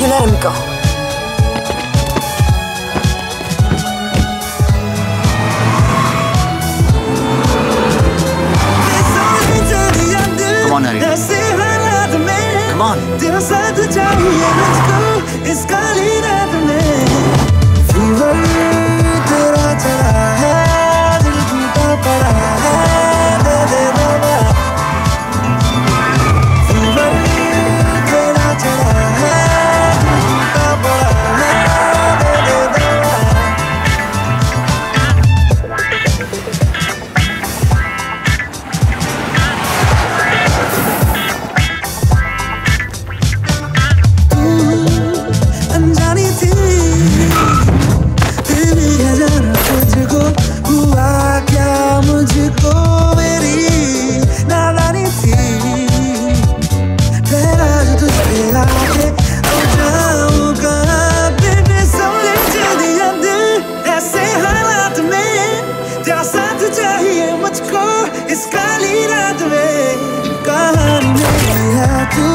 You let him go. Come on, Harry. Come on. तेरा साथ चाहिए मुझको इस काली रात में, फीवर तेरा चढ़ा है, दिल टूटा पड़ा है, दे दे बाबा, फीवर तेरा चढ़ा है, दिल टूटा पड़ा है, दे दे बाबा। अनजानी थी फिर भी है जाना तुझको, हुआ क्या मुझको, मेरी नादानी थी, ठहरा जो तुझ पे आके, अब जाऊं कहाँ, बेटे समझ दिया दिल ऐसे हालात में, तेरा साथ चाहिए मुझको इस काली रात में, कहानी मेरी है तू,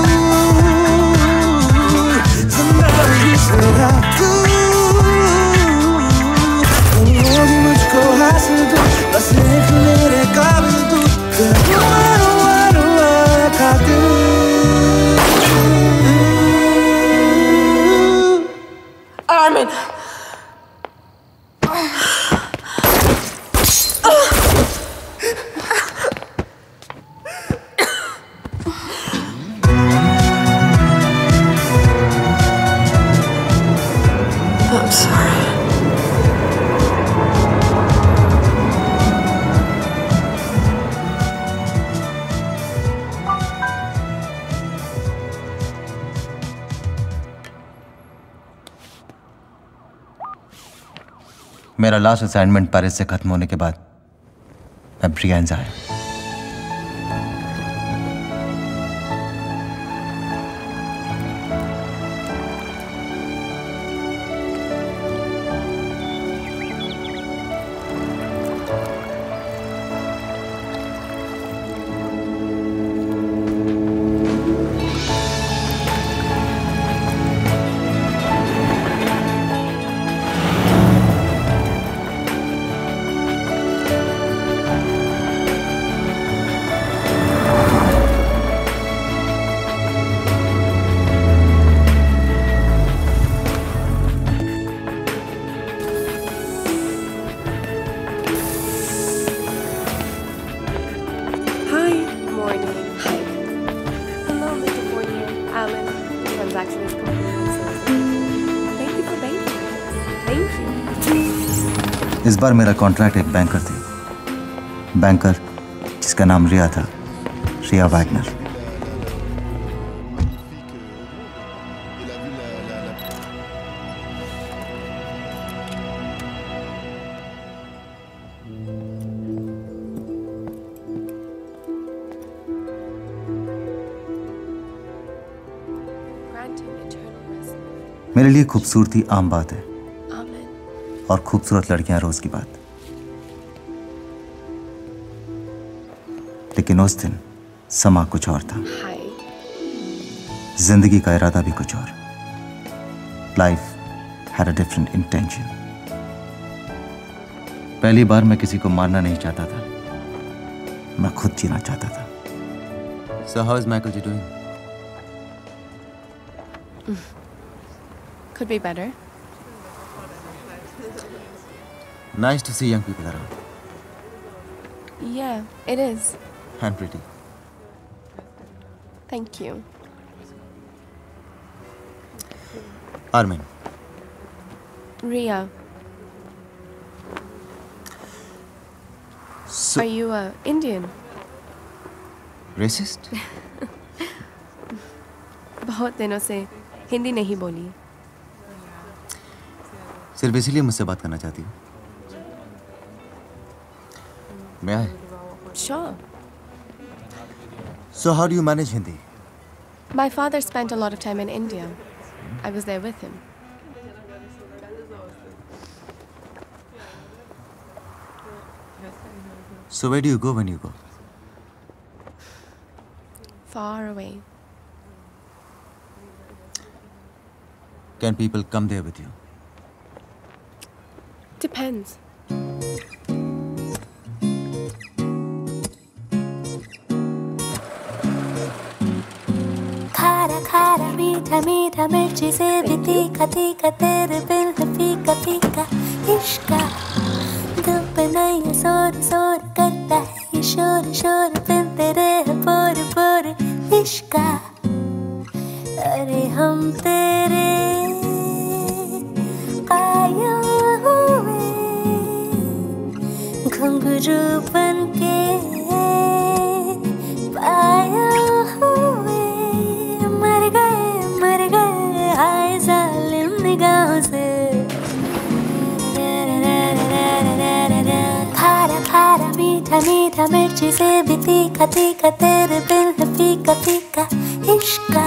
तू होगी मुझको हासिल तू, बस एक मेरे काबिल तू, Armin! I'm sorry. मेरा लास्ट असाइनमेंट पेरिस से खत्म होने के बाद मैं ब्रिगेंज आया। इस बार मेरा कॉन्ट्रैक्ट एक बैंकर थी, बैंकर जिसका नाम रिया था, रिया वैगनर। मेरे लिए खूबसूरती आम बात है और खूबसूरत लड़कियां रोज की बात, लेकिन उस दिन समा कुछ और था, जिंदगी का इरादा भी कुछ और। Life had a different intention. पहली बार मैं किसी को मारना नहीं चाहता था, मैं खुद जीना चाहता था। So how is Michael G doing? Could be better. Nice to see young people around. Yeah, it is. And pretty. Thank you. Armin. Ria. Are you Indian? Racist? बहुत दिनों से हिंदी नहीं बोली। सिर्फ इसीलिए मुझसे बात करना चाहती हूँ? May I? Sure. So how do you manage Hindi? My father spent a lot of time in India. I was there with him. So where do you go when you go? Far away. Can people come there with you? Depends. खारा खारा मीठा मीठा मिर्ची से भी तीखा तीखा तेरे बिन है फीका फीका इश्का दिल पे नया शोर शोर करता है ये शोर शोर बिन तेरे है बोर बोर इश्का अरे हम तेरे कायल हुए घुंघरू बन के पायल हुए मर गए हाय जालिम निगाहों से खारा खारा मीठा मीठा मिर्ची से भी तीखा तीखा तेरे बिन है फीका फीका इश्का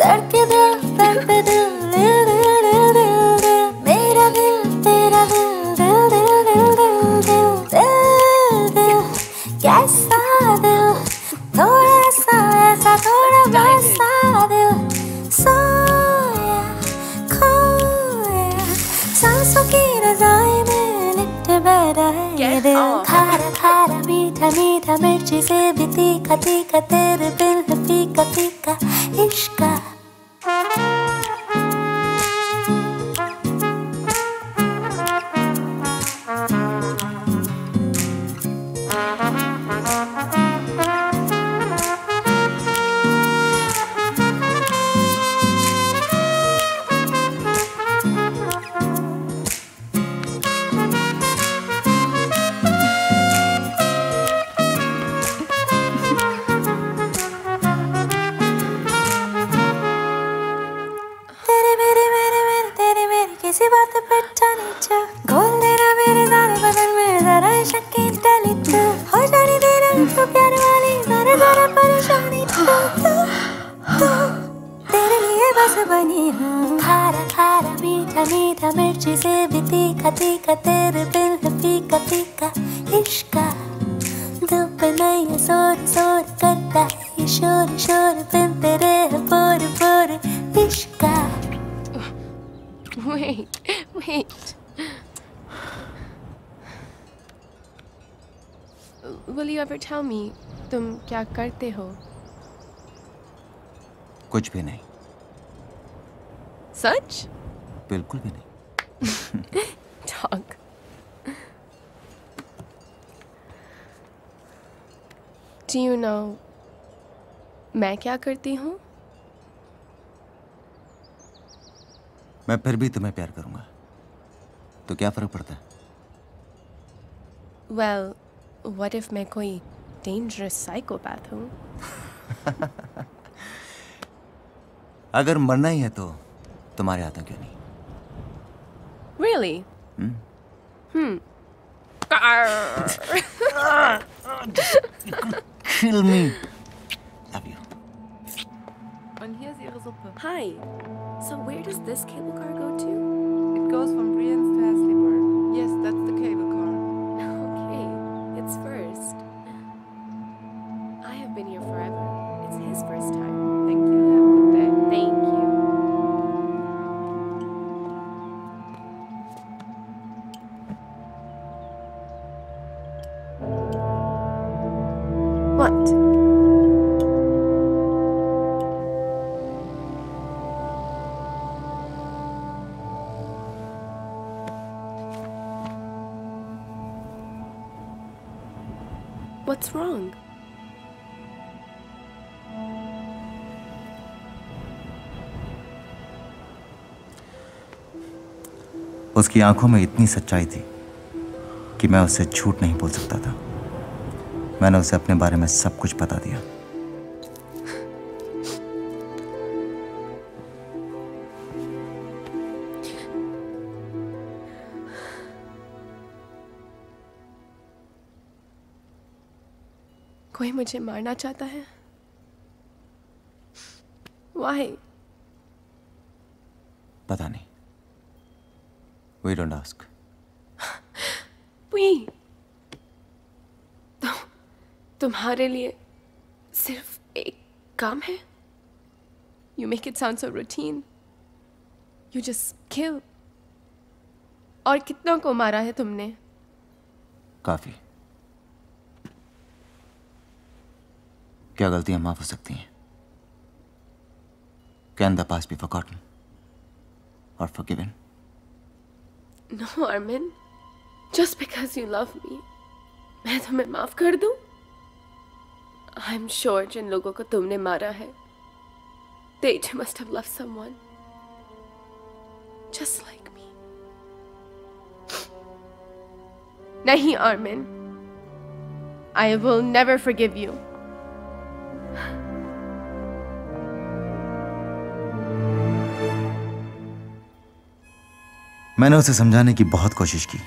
धड़के दिल धड़के दिल दिल दिल दिल दिल दिल मेरा दिल तेरा दिल दिल दिल दिल दिल दिल दिल दिल कैसा दिल थोड़ा सा ऐसा थोड़ा वैसा दिल सोया खोया सांसों की रज़ाई में लिपटे बैठा है ये दिल खारा खारा मीठा मीठा मिर्ची से भी तीखा तीखा तेरे बिन है फीका फीका इश्का किसी बात पे नीचा घोल देना मेरे सारे बदन में जरा शक्की डाली तू हो जाने देना तो प्यार वाली जरा जरा परेशानी तू तेरे लिए बस बनी हूँ खारा खारा मीठा मीठा मिर्ची से भी तीखा तीखा तेरे बिन है फीका फीका इश्का दिल पे नया शोर शोर करता है ये शोर शोर बिन तेरे है bore bore इश्का Wait. Will you ever tell me तुम क्या करते हो? कुछ भी नहीं। सच? बिल्कुल भी नहीं। Dog. Do you know मैं क्या करती हूँ? मैं फिर भी तुम्हें प्यार करूंगा तो क्या फर्क पड़ता है? Well, what if मैं कोई dangerous psychopath हूँ? अगर मरना ही है तो तुम्हारे हाथों क्यों नहीं? Really? Kill me. Love you. Und hier ist Ihre Suppe. Hi. So where does this cable car go to? It goes from Brienz to Hasleburg. Yes, that's the cable car. Okay, it's first. I have been here forever. It's his first time. Thank you. What's wrong? उसकी आंखों में इतनी सच्चाई थी कि मैं उससे झूठ नहीं बोल सकता था। मैंने उसे अपने बारे में सब कुछ बता दिया। कोई मुझे मारना चाहता है? Why? पता नहीं। We don't ask. We? तुम्हारे लिए सिर्फ एक काम है? You make it sound so routine. You just kill. और कितनों को मारा है तुमने? काफी। क्या गलतियां माफ हो सकती हैं? Can the past be forgotten or forgiven? No, Armin. Just because you love me, मैं तुम्हें माफ कर दूं? I'm sure जिन लोगों को तुमने मारा है, they too must have loved someone just like me. नहीं, Armin. I will never forgive you. मैंने उसे समझाने की बहुत कोशिश की,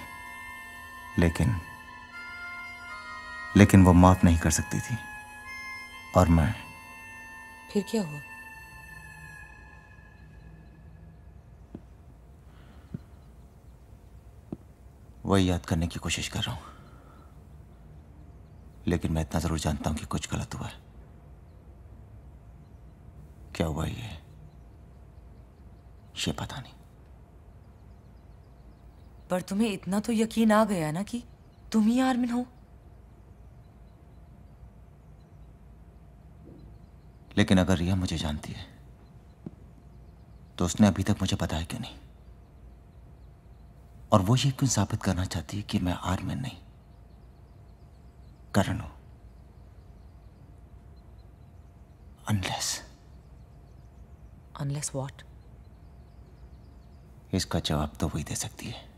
लेकिन वो माफ नहीं कर सकती थी। और मैं फिर क्या हुआ? वही याद करने की कोशिश कर रहा हूं, लेकिन मैं इतना जरूर जानता हूं कि कुछ गलत हुआ है। क्या हुआ ये पता नहीं। पर तुम्हें इतना तो यकीन आ गया ना कि तुम ही आर्मिन हो। लेकिन अगर रिया मुझे जानती है तो उसने अभी तक मुझे बताया क्यों नहीं? और वो ये क्यों साबित करना चाहती है कि मैं आर्मिन नहीं, करण हूं? Unless what? इसका जवाब तो वही दे सकती है।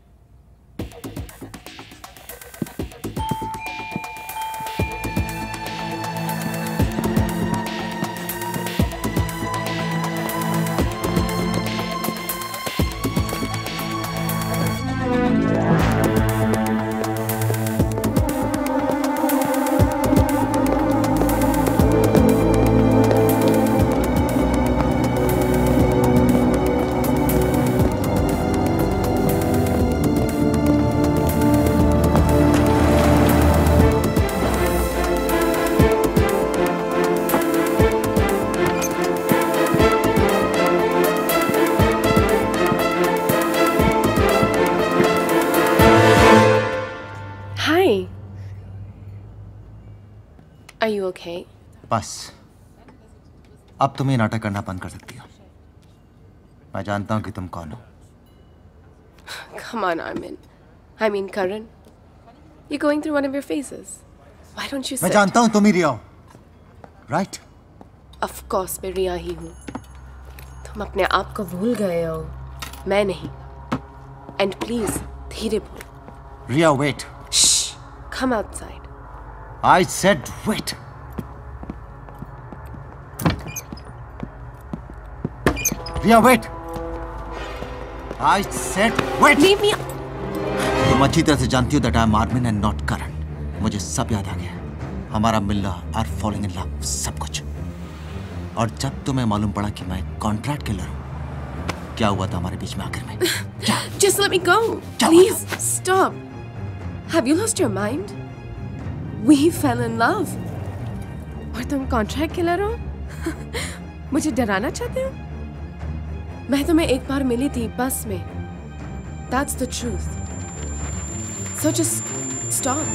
Are you okay? बस अब तुम ये नाटक करना बंद कर सकती हो। मैं जानता हूं कि तुम कौन हो। Come on, Armin. I mean, Karan. You're going through one of your phases. Why don't you sit? मैं जानता हूं तुम ही रिया हो, right? Of course, मैं रिया ही हूँ। तुम अपने आप को भूल गए हो, मैं नहीं। And please, धीरे बोल। रिया, wait. Shh. Come outside. I said wait. Riya, wait. I said wait. Leave me. तुम अच्छी तरह से जानती हो that I'm Armin and not Karan. मुझे सब याद आ गया। हमारा मिलना, our falling in love, सब कुछ। और जब तुम्हें मालूम पड़ा कि मैं कॉन्ट्रैक्ट किलर हूँ, क्या हुआ था हमारे बीच में आखिर में? Just let me go. Please stop. Have you lost your mind? We fell in love. और तुम कॉन्ट्रैक्ट किलर हो? मुझे डराना चाहते हो? मैं तुम्हें एक बार मिली थी बस में। That's the truth. So just stop.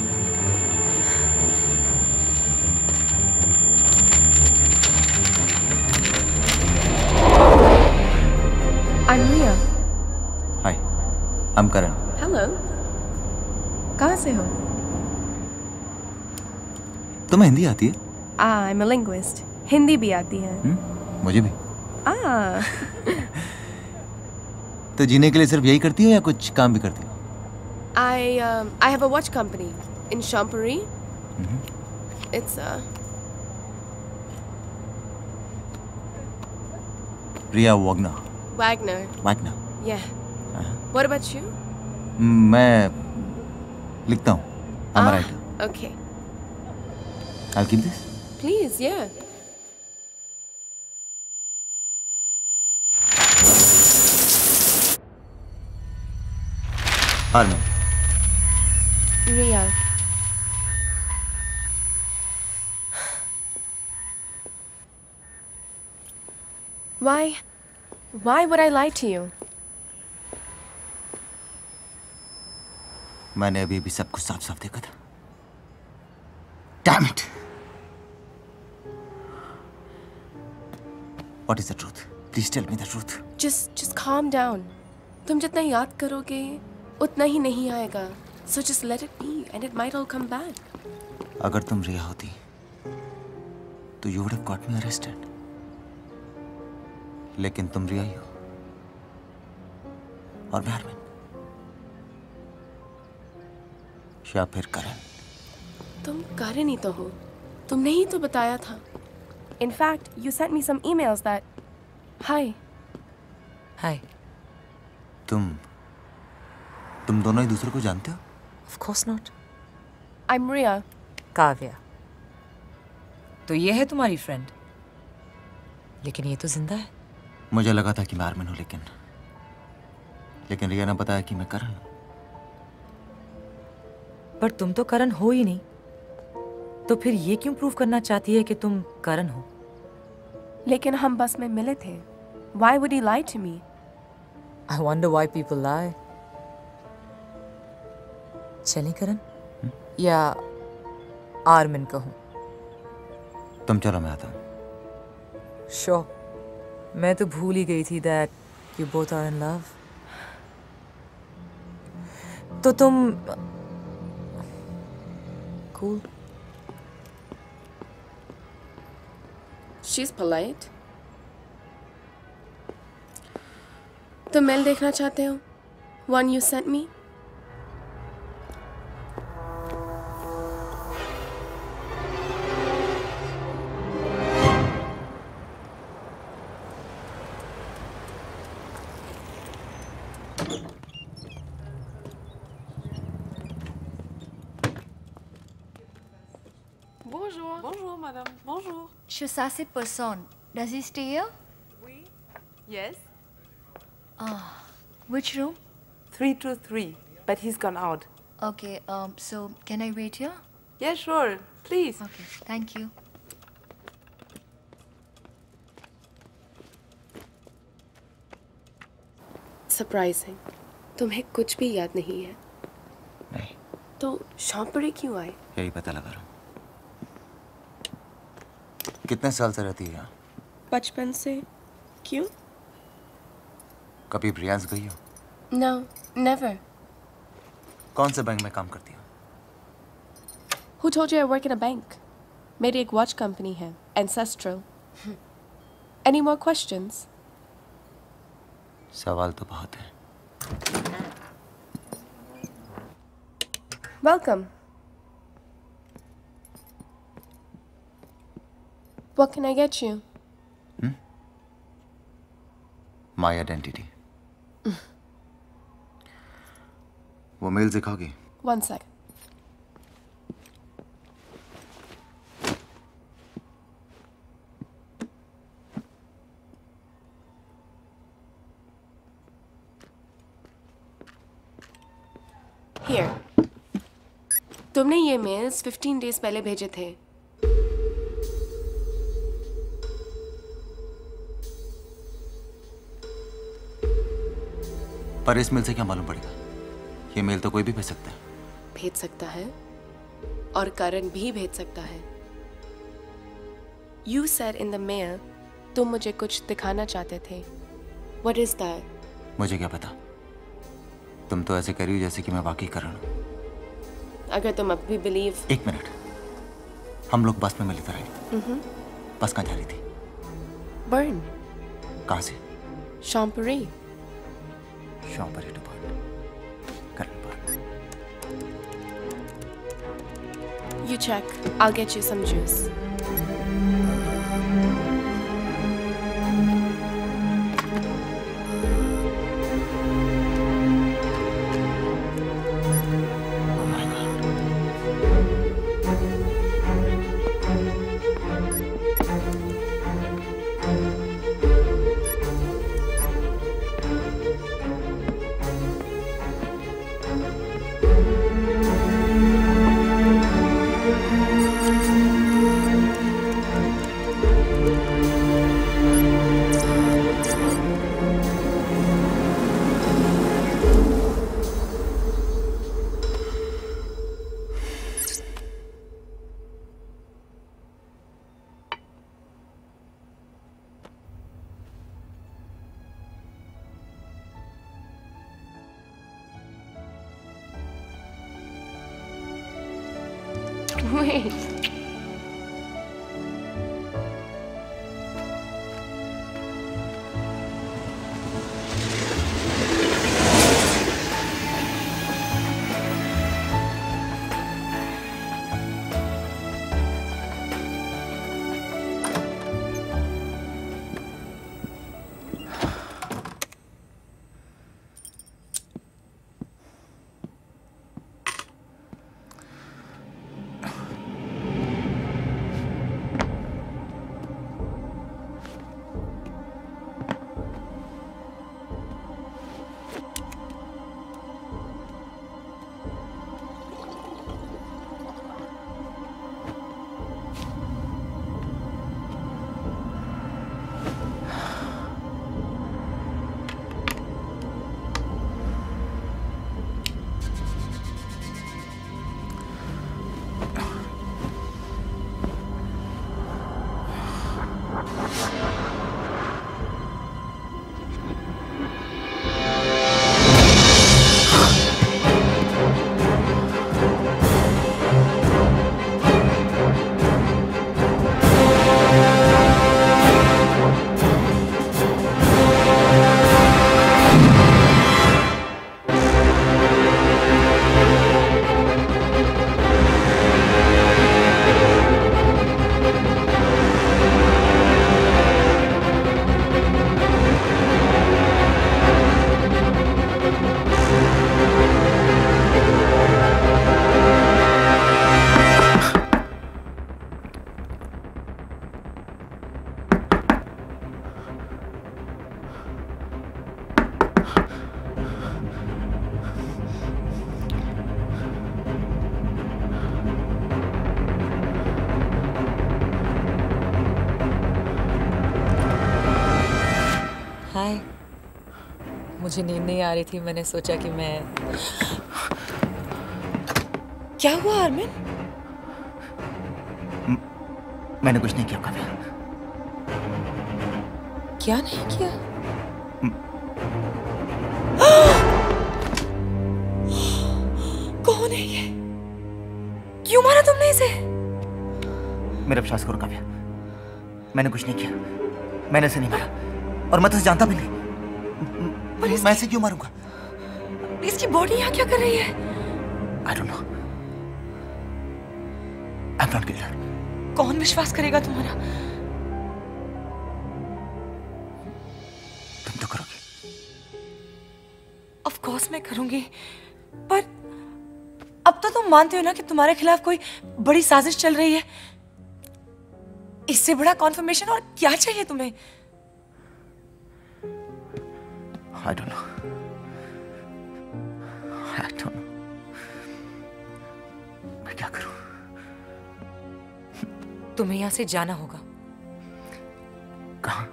I'm Riya. Hi, I'm Karan. Hello. कहाँ से हो? तुम्हें हिंदी आती है? I'm a linguist. हिंदी भी आती है। मुझे भी। तो जीने के लिए सिर्फ यही करती हो या कुछ काम भी करती हो? I have a watch company in Champéry. It's Ria Wagner. Wagner. Wagner. Yeah. What about you? मैं लिखता हूँ. I'm a writer. Okay. I'll keep this. Please, yeah. Armin. Ria. Why would I lie to you? मैंने अभी भी सब कुछ साफ-साफ देखा था। Damn it! What is the truth? Please tell me the truth. Just calm down. तुम जितना याद करोगे, उतना ही नहीं आएगा. So just let it be, and it might all come back. अगर तुम रिया होती, तो you would have got me arrested. लेकिन तुम रिया ही हो, और मैं आर्मिन, या फिर करण. तुम करण ही तो हो. तुमने ही तो बताया था. In fact, you sent me some emails that. Hi. Hi. तुम दोनों एक दूसरे को जानते हो? Of course not. I'm Ria. Kavya. तो ये है तुम्हारी फ्रेंड. लेकिन ये तो जिंदा है. मुझे लगा था कि मैं आर्मिन हूं, लेकिन रिया ने बताया कि मैं करण हूं. पर तुम तो करण हो ही नहीं. तो फिर ये क्यों प्रूव करना चाहती है कि तुम करण हो? लेकिन हम बस में मिले थे. Why would he lie to me? I wonder why people lie. चलें करण? या आर्मिन कहूं? तुम चलो, मैं आता हूं. Sure. मैं तो भूल ही गई थी that you both are in love. तो तुम cool. She's polite. तुम मेल देखना चाहते हो? One you sent me? Bonjour. Bonjour, madame. Bonjour. Je suis cette personne. Does he stay here? Oui. Yes. Which room? 323. But he's gone out. Okay, so can I wait here? Yeah, sure. Please. Okay, thank you. Surprising. तुम्हें कुछ भी याद नहीं है. नहीं. तो शॉम्पेरी क्यों आए? यही पता लगा रहा हूं. कितने साल से रहती है यहाँ? बचपन से. क्यों? कभी ब्रियांस गई हो? No, never. कौन से बैंक में काम करती हो? Who told you I work in a bank? मेरी एक वॉच कंपनी है, Ancestral. Any more questions? सवाल तो बहुत है. Welcome. What can I get you? My identity. वो मेल दिखाओगी? One sec. Here. तुमने ये मेल्स 15 डेज पहले भेजे थे. पर इस मेल से क्या मालूम पड़ेगा? ये मेल तो कोई भी भेज सकता है. भेज सकता है और करण भी भेज सकता है. You said in the mail तुम मुझे कुछ दिखाना चाहते थे. What is that? मुझे क्या पता. तुम तो ऐसे कर रही हो जैसे कि मैं वाकई करण हूं. अगर तुम अब भी बिलीव. एक मिनट. हम लोग बस में मिले थे राइट? बस कहाँ जा रही थी? बर्न। कहाँ से? Champery. Champery to Bern. Correct Bern. You check. I'll get you some juice. Wait. Hi, मुझे नींद नहीं आ रही थी, मैंने सोचा कि मैं... क्या हुआ आर्मिन? मैंने कुछ नहीं किया काव्या। क्या नहीं किया? कौन है ये? क्यों मारा तुमने इसे? मेरा विश्वास करो काव्या, मैंने कुछ नहीं किया। मैंने इसे नहीं मारा और मैं तो इसे जानता भी नहीं। मैं इसे क्यों मारूंगा? इसकी बॉडी यहाँ क्या कर रही है? I don't know. I'm not killer. कौन विश्वास करेगा तुम्हारा? तुम तो करोगी। Of course मैं करूंगी, पर अब तो तुम मानते हो ना कि तुम्हारे खिलाफ कोई बड़ी साजिश चल रही है। इससे बड़ा कॉन्फर्मेशन और क्या चाहिए तुम्हें? I don't know. I don't know. मैं क्या करूं? तुम्हें यहाँ से जाना होगा। कहाँ?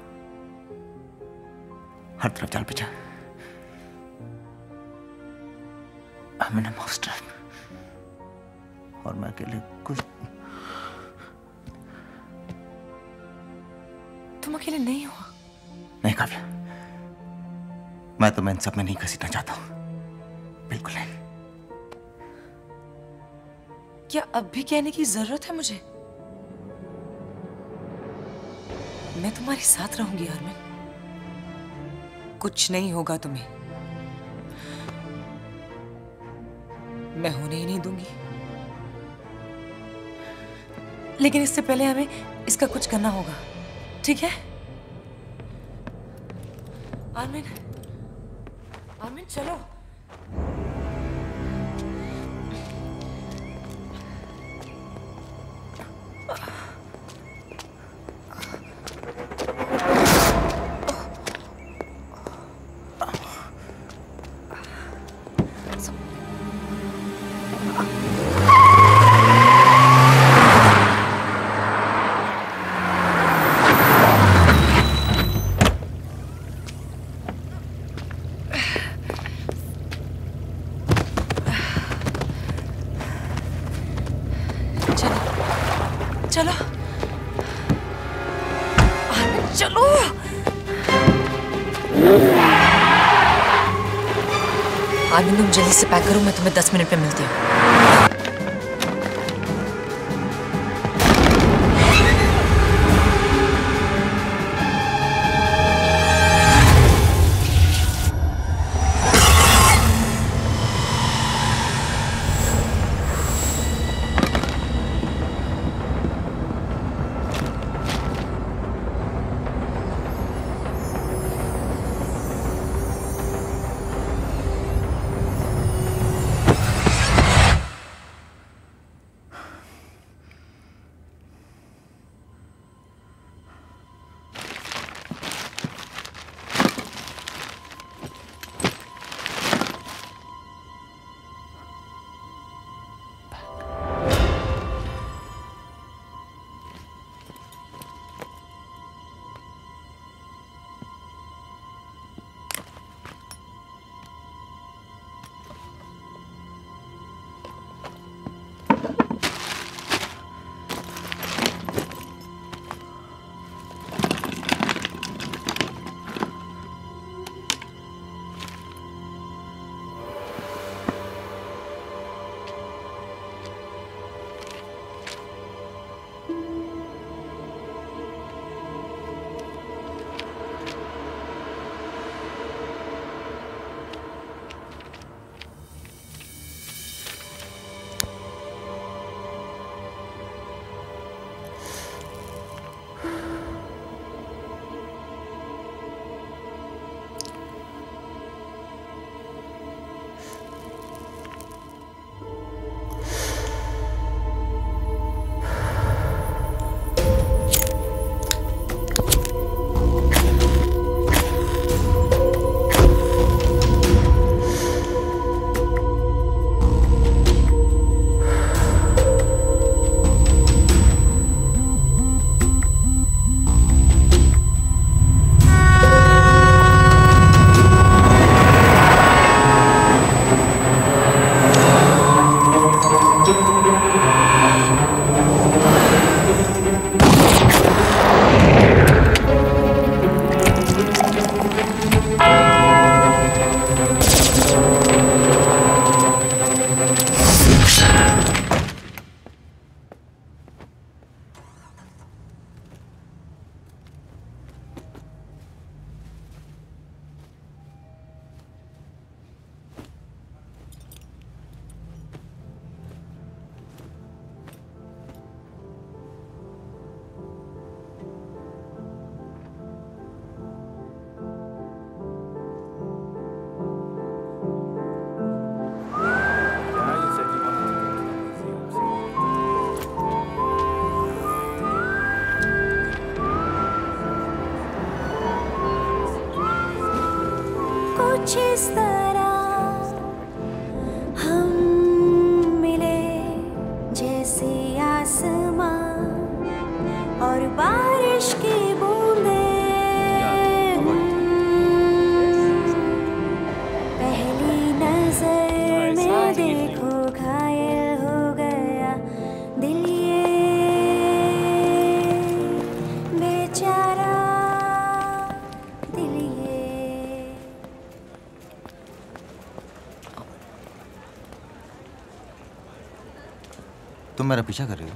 हर तरफ जाल बिछा। I'm in a monster. और मैं अकेले कुछ... तुम अकेले नहीं हो। नहीं काव्या, मैं तो इन सब में नहीं घसीटना चाहता हूं, बिल्कुल नहीं। क्या अब भी कहने की जरूरत है मुझे? मैं तुम्हारे साथ रहूंगी आर्मिन। कुछ नहीं होगा तुम्हें, मैं होने ही नहीं दूंगी। लेकिन इससे पहले हमें इसका कुछ करना होगा, ठीक है? आर्मिन, आर्मिन चलो। चलो आर्मिन, चलो। आर्मिन तुम जल्दी से पैक करो, मैं तुम्हें 10 मिनट में मिलती हूँ। कुछ इस तरह हम मिले जैसे आसमां और बारिश की बूंदें। पहली नजर में देखो घायल हो गया दिल ये बेचारा दिल ये। तुम मेरा पीछा कर रही हो?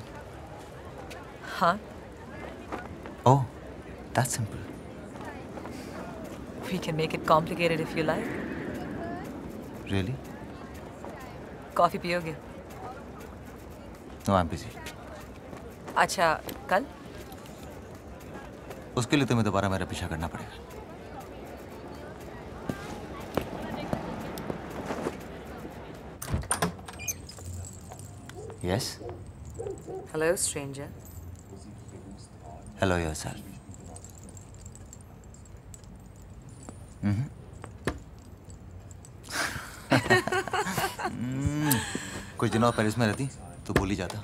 हाँ। ओह, That's simple. We can make it complicated if you like. Really? Coffee पियोगे? No, I'm busy. अच्छा, कल? उसके लिए तुम्हें दोबारा मेरा पीछा करना पड़ेगा. Yes? Hello, stranger. Hello yourself. कुछ दिनों पेरिस में रहती तो भूल ही जाता.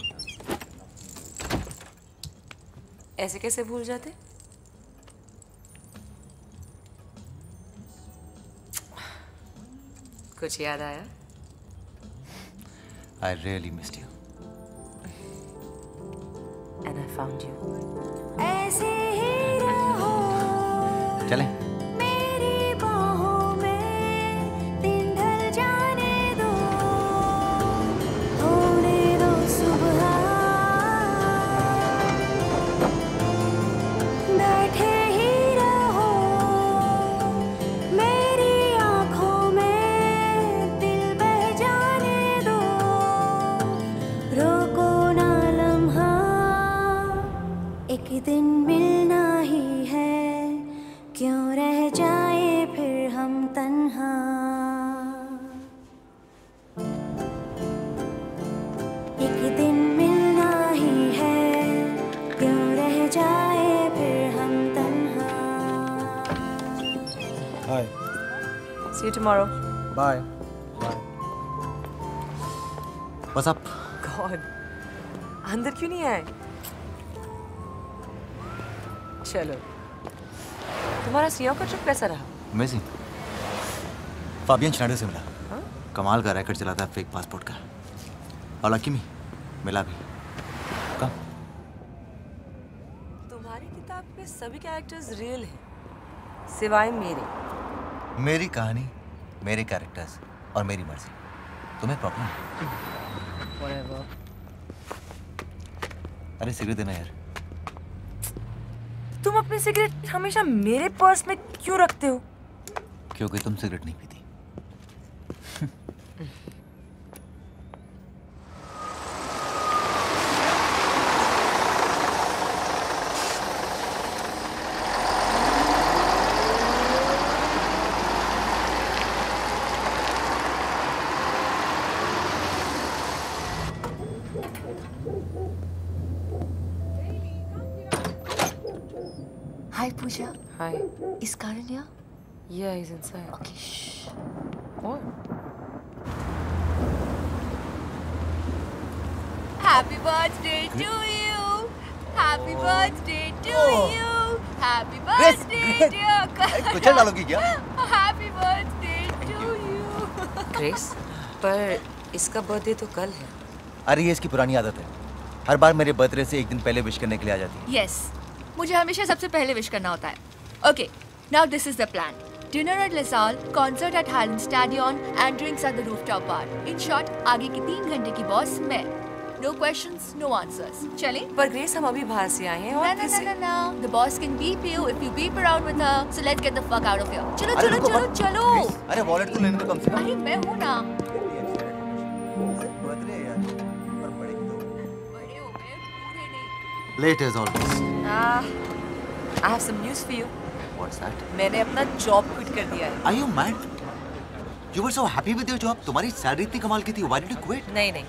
ऐसे कैसे भूल जाते? कुछ याद आया? I really missed you. And I found you. ऐसे ही रहो चले. मेरी बाहों में दिन ढल जाने दो, होने दो सुबह, बैठे ही रहो मेरी आँखों में, दिल बह जाने दो, रोको ना लम्हा, एक दिन मिलना ही है, क्यों रह जाए फिर हम तन्हा. एक दिन मिलना ही है, क्यों रह जाए फिर हम तन्हा. Hi. See you tomorrow. Bye. What's up? God, अंदर क्यों नहीं आए? चलो. तुम्हारा सीओ का ट्रिप कैसा रहा? Amazing. फाबियन श्नाइडर से मिला. कमाल का रैकेट चलाता है फेक पासपोर्ट का. और लकी मी मिला भी. कम. तुम्हारी किताब पे सभी कैरेक्टर्स रियल हैं, सिवाय मेरे. मेरी कहानी, मेरे कैरेक्टर्स और मेरी मर्जी. तुम्हें प्रॉब्लम है? Whatever. अरे सिगरेट देना यार. तुम अपनी सिगरेट हमेशा मेरे पर्स में क्यों रखते हो? क्योंकि तुम सिगरेट नहीं पीती. Hi, Pooja. Hi. Is Karan here? Yeah, he's inside. Okay, shh. What? Happy birthday to you. Happy birthday to you. Happy birthday, dear Karan. कुछ डालोगी क्या? Happy birthday to you. Grace, पर इसका बर्थडे तो कल है. अरे ये इसकी पुरानी आदत है. हर बार मेरे बर्थडे से एक दिन पहले विश करने के लिए आ जाती है. Yes. मुझे हमेशा सबसे पहले विश करना होता है. Okay, now this is the plan. Dinner at LaSalle, concert at Highland Stadion, and drinks at the rooftop bar. In short, आगे की 3 घंटे की बॉस मैं. No questions, no answers. चलें? पर ग्रेस हम अभी बाहर से आए हैं और No. The boss can beep you if you beep around with her. So let's get the fuck out of here. चलो. अरे वॉलेट तो लेने दो कम से कम. अरे मैं हूँ ना. Late as always. I have some news for you. What's that? मैंने अपना जॉब क्विट कर दिया है. Are you mad? You were so happy with your job. तुम्हारी सैलरी इतनी कमाल की थी. Why did you quit? नहीं.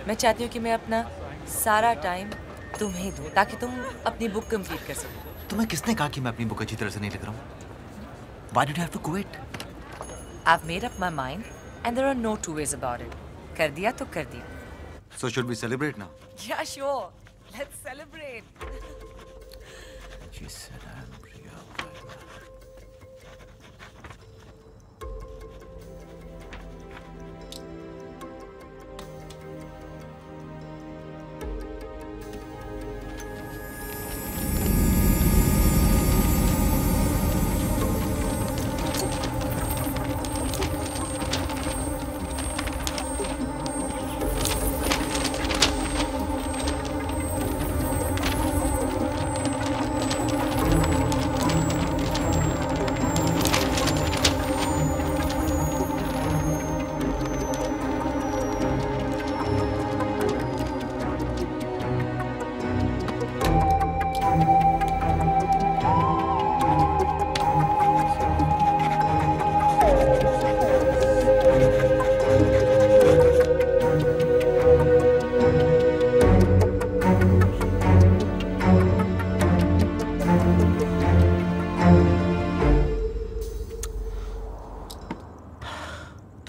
मैं चाहती हूँ कि मैं अपना सारा टाइम तुम्हें दूँ ताकि तुम अपनी बुक कंप्लीट कर सको. तुम्हें किसने कहा कि मैं अपनी बुक अच्छी तरह से नहीं लिख रहा हूँ? Why did you have to quit? I've made up my mind and there are no two ways about it. कर दिया तो कर दिया. So should we celebrate now? Yeah, sure. Let's celebrate. She said I'm real.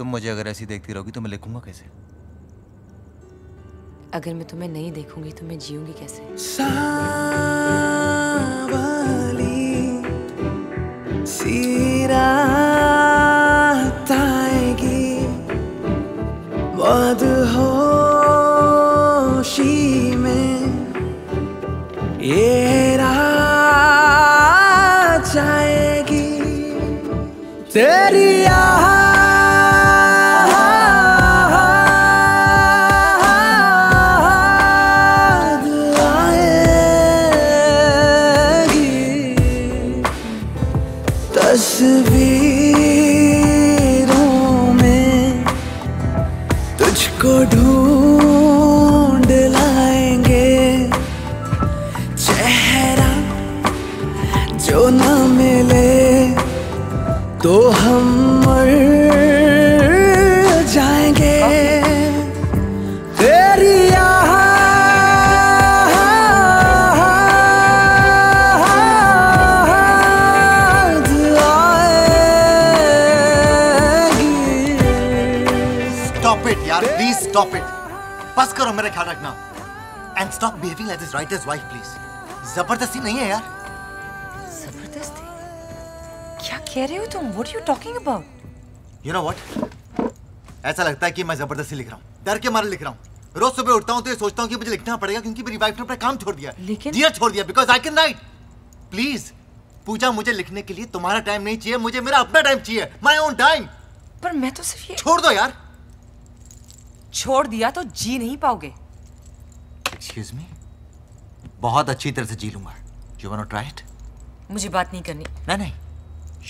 तुम मुझे अगर ऐसी देखती रहोगी तो मैं लिखूंगा कैसे? अगर मैं तुम्हें नहीं देखूंगी तो मैं जीऊंगी कैसे? रात आएगी मदहोशी में ये रात जाएगी तेरी तस्वीरों में तुझको ढूंढ लाएंगे चेहरा जो न मिले तो हम मर जाएंगे तेरी प्लीज स्टॉप इट। बस करो, मेरा ख्याल रखना। And stop behaving like this writers wife please. जबरदस्ती नहीं है यार। जबरदस्ती? क्या कह रहे हो तुम? What are you talking about? You know what, ऐसा लगता है कि मैं जबरदस्ती लिख रहा हूँ, डर के मारे लिख रहा हूँ। रोज सुबह उठता हूँ तो ये सोचता हूँ कि मुझे लिखना पड़ेगा क्योंकि मेरी वाइफ ने अपना काम छोड़ दिया, डियर छोड़ दिया, because I can write. Please Pooja, मुझे लिखने के लिए तुम्हारा टाइम नहीं चाहिए, मुझे मेरा अपना टाइम चाहिए, माय ओन टाइम। पर मैं तो सिर्फ ये छोड़ दो यार। छोड़ दिया तो जी नहीं पाओगे। एक्सक्यूज मी, बहुत अच्छी तरह से जी लूंगा। You want to try it? मुझे बात नहीं करनी। नहीं,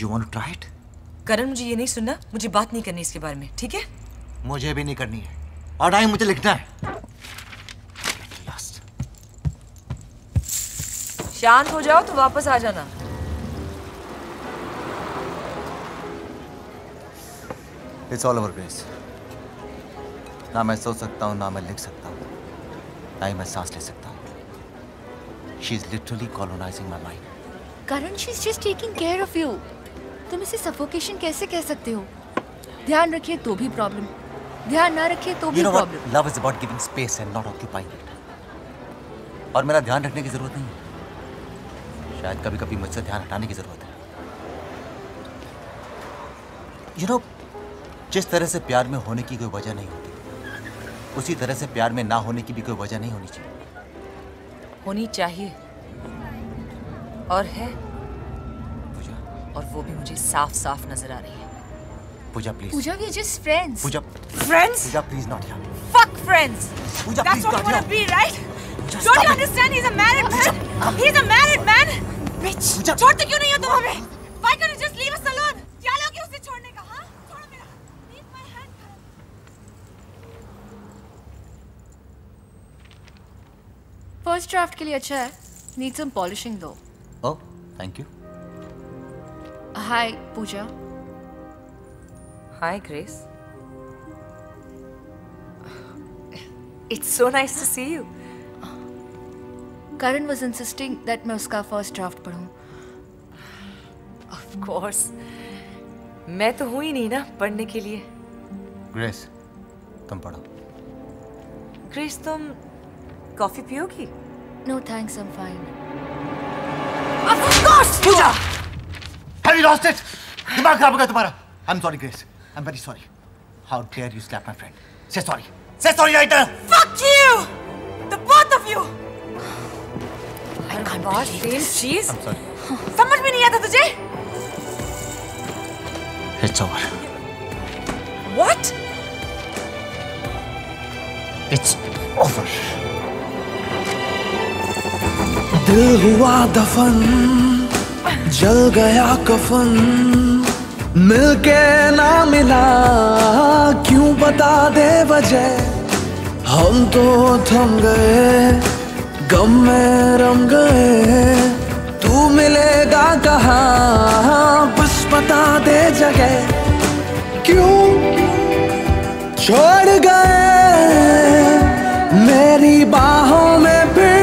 you want to try it? Karan, मुझे ये नहीं सुनना, मुझे बात नहीं करनी इसके बारे में, ठीक है? मुझे भी नहीं करनी है और टाइम मुझे लिखना है। शांत हो जाओ तो वापस आ जाना। It's all over grace. ना मैं सोच सकता हूँ, ना मैं लिख सकता हूँ, ना ही मैं सांस ले सकता हूँ। She is literally colonising my mind. Karan, she is just taking care of you. तुम इसे सफोकेशन कैसे कह सकते हो? ध्यान रखिए तो भी प्रॉब्लम, ध्यान ना रखिए तो भी problem. Love is about giving space and not occupying it. और मेरा ध्यान रखने की जरूरत नहीं है, शायद कभी कभी मुझसे ध्यान हटाने की जरूरत है। यू नो, जिस तरह से प्यार में होने की कोई वजह नहीं होती, उसी तरह से प्यार में ना होने की भी कोई वजह नहीं होनी चाहिए। होनी चाहिए और है, पूजा, और वो भी मुझे साफ साफ नजर आ रही है। Pooja please. Pooja, we are just friends. Pooja, friends? Pooja please not here. Fuck friends. Pooja That's please what not you wanna hear. be, right? Don't you understand? He's a married man. He's a married man. Bitch. छोड़ते क्यों नहीं हो तुम हमें? Why can't you just leave us alone? क्या लोगे उसे छोड़ने का? हाँ? छोड़ो मेरा। Leave my hand. First draft के लिए अच्छा है. Need some polishing though. Oh, thank you. Hi, Pooja. Hi, Grace. It's so nice to see you. Karan was insisting that मैं उसका first draft पढूं. Of course. मैं तो हूँ ही नहीं ना पढ़ने के लिए. ग्रेस, तुम पढ़ो। ग्रेस, तुम coffee पियोगी? No thanks, I'm fine. Of course, Pooja. Have you lost it? दिमाग खराब हो गया तुम्हारा। I'm sorry, Grace. I'm very sorry. How dare you slap my friend? Say sorry. Say sorry right now. Fuck you! The both of you! I can't believe same cheese. I'm sorry. समझ में नहीं आता तुझे? It's over. What? It's over. दिल हुआ दफन, जल गया कफन, मिलके ना मिला, क्यों बता दे वजह। हम तो थम गए, गम में रम गए, तू मिलेगा कहाँ, बस बता दे जगह। क्यों छोड़ गए मेरी बाहों में फिर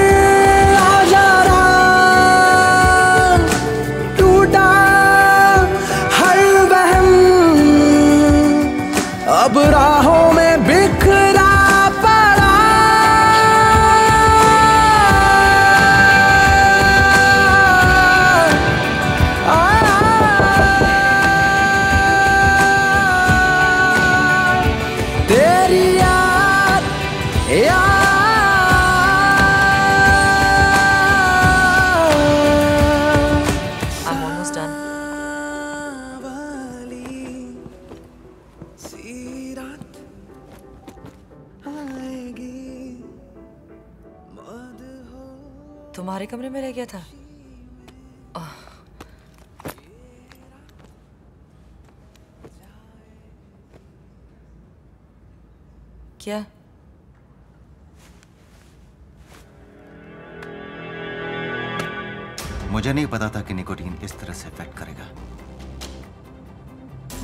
अब राहों में बिखरा पड़ा। तेरी याद I'm almost done. तुम्हारे कमरे में रह गया था। क्या? मुझे नहीं पता था कि निकोटीन इस तरह से इफेक्ट करेगा।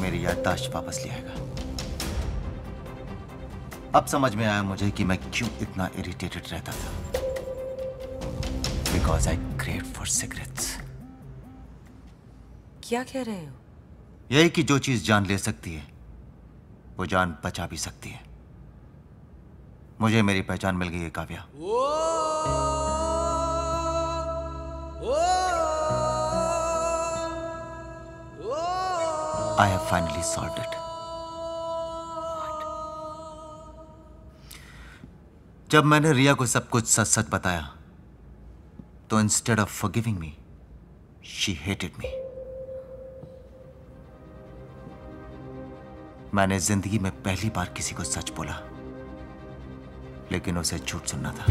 मेरी याददाश्त वापस ले आएगा। अब समझ में आया मुझे कि मैं क्यों इतना इरिटेटेड रहता था। Because I craved for cigarettes. क्या कह रहे हो? यही कि जो चीज जान ले सकती है वो जान बचा भी सकती है। मुझे मेरी पहचान मिल गई है Kavya. I have finally solved it. जब मैंने रिया को सब कुछ सच सच बताया तो instead of forgiving me, she hated me. मैंने जिंदगी में पहली बार किसी को सच बोला, लेकिन उसे झूठ सुनना था।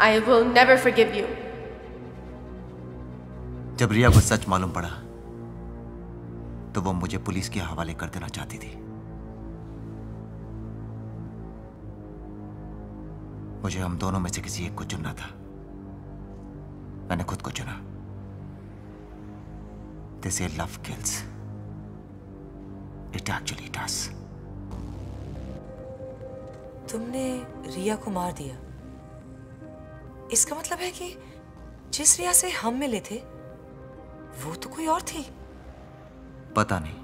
I will never forgive you. जब रिया को सच मालूम पड़ा तो वो मुझे पुलिस के हवाले कर देना चाहती थी। मुझे हम दोनों में से किसी एक को चुनना था। मैंने खुद को चुना। They say love kills. It actually does. तुमने रिया को मार दिया। इसका मतलब है कि जिस रिया से हम मिले थे वो तो कोई और थी। पता नहीं,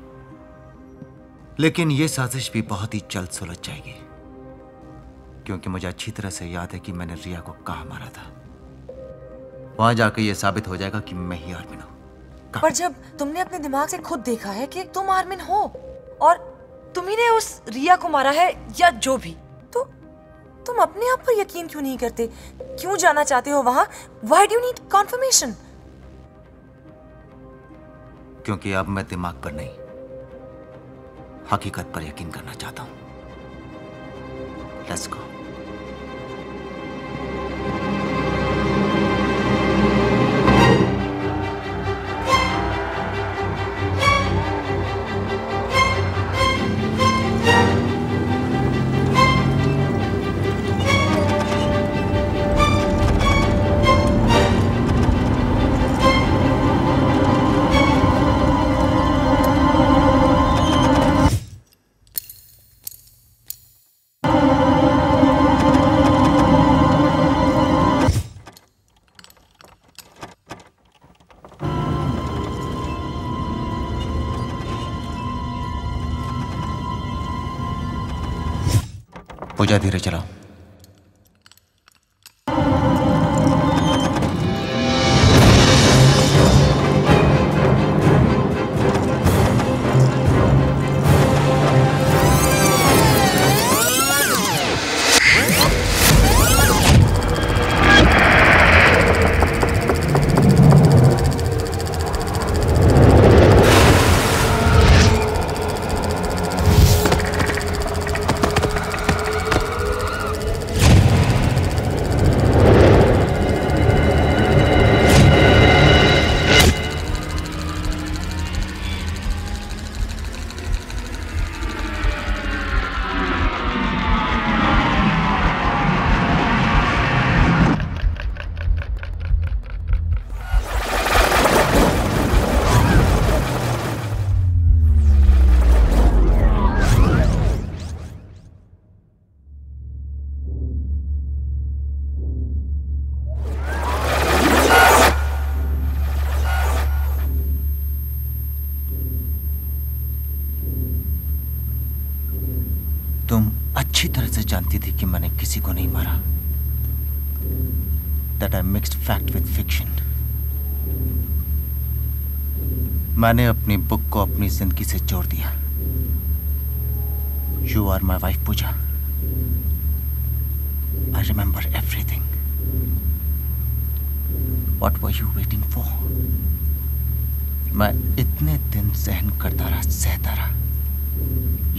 लेकिन ये साजिश भी बहुत ही जल्द सुलझ जाएगी, क्योंकि मुझे अच्छी तरह से याद है कि मैंने रिया को कहाँ मारा था। वहां जाकर यह साबित हो जाएगा कि मैं ही आर्मिन हूं। पर जब तुमने अपने दिमाग से खुद देखा है कि तुम आर्मिन हो और तुम्ही ने उस रिया को मारा है या जो भी, तो तुम अपने आप पर यकीन क्यों नहीं करते? क्यों जाना चाहते हो वहां? Why do you need confirmation? क्योंकि अब मैं दिमाग पर नहीं, हकीकत पर यकीन करना चाहता हूं। Let's go. पूजा धीरे चलाओ। अच्छी तरह से जानती थी कि मैंने किसी को नहीं मारा। That I mixed fact with fiction. मैंने अपनी बुक को अपनी जिंदगी से जोड़ दिया। You are my wife, Pooja. I remember everything. What were you waiting for? मैं इतने दिन सहन करता रहा, सहता रहा,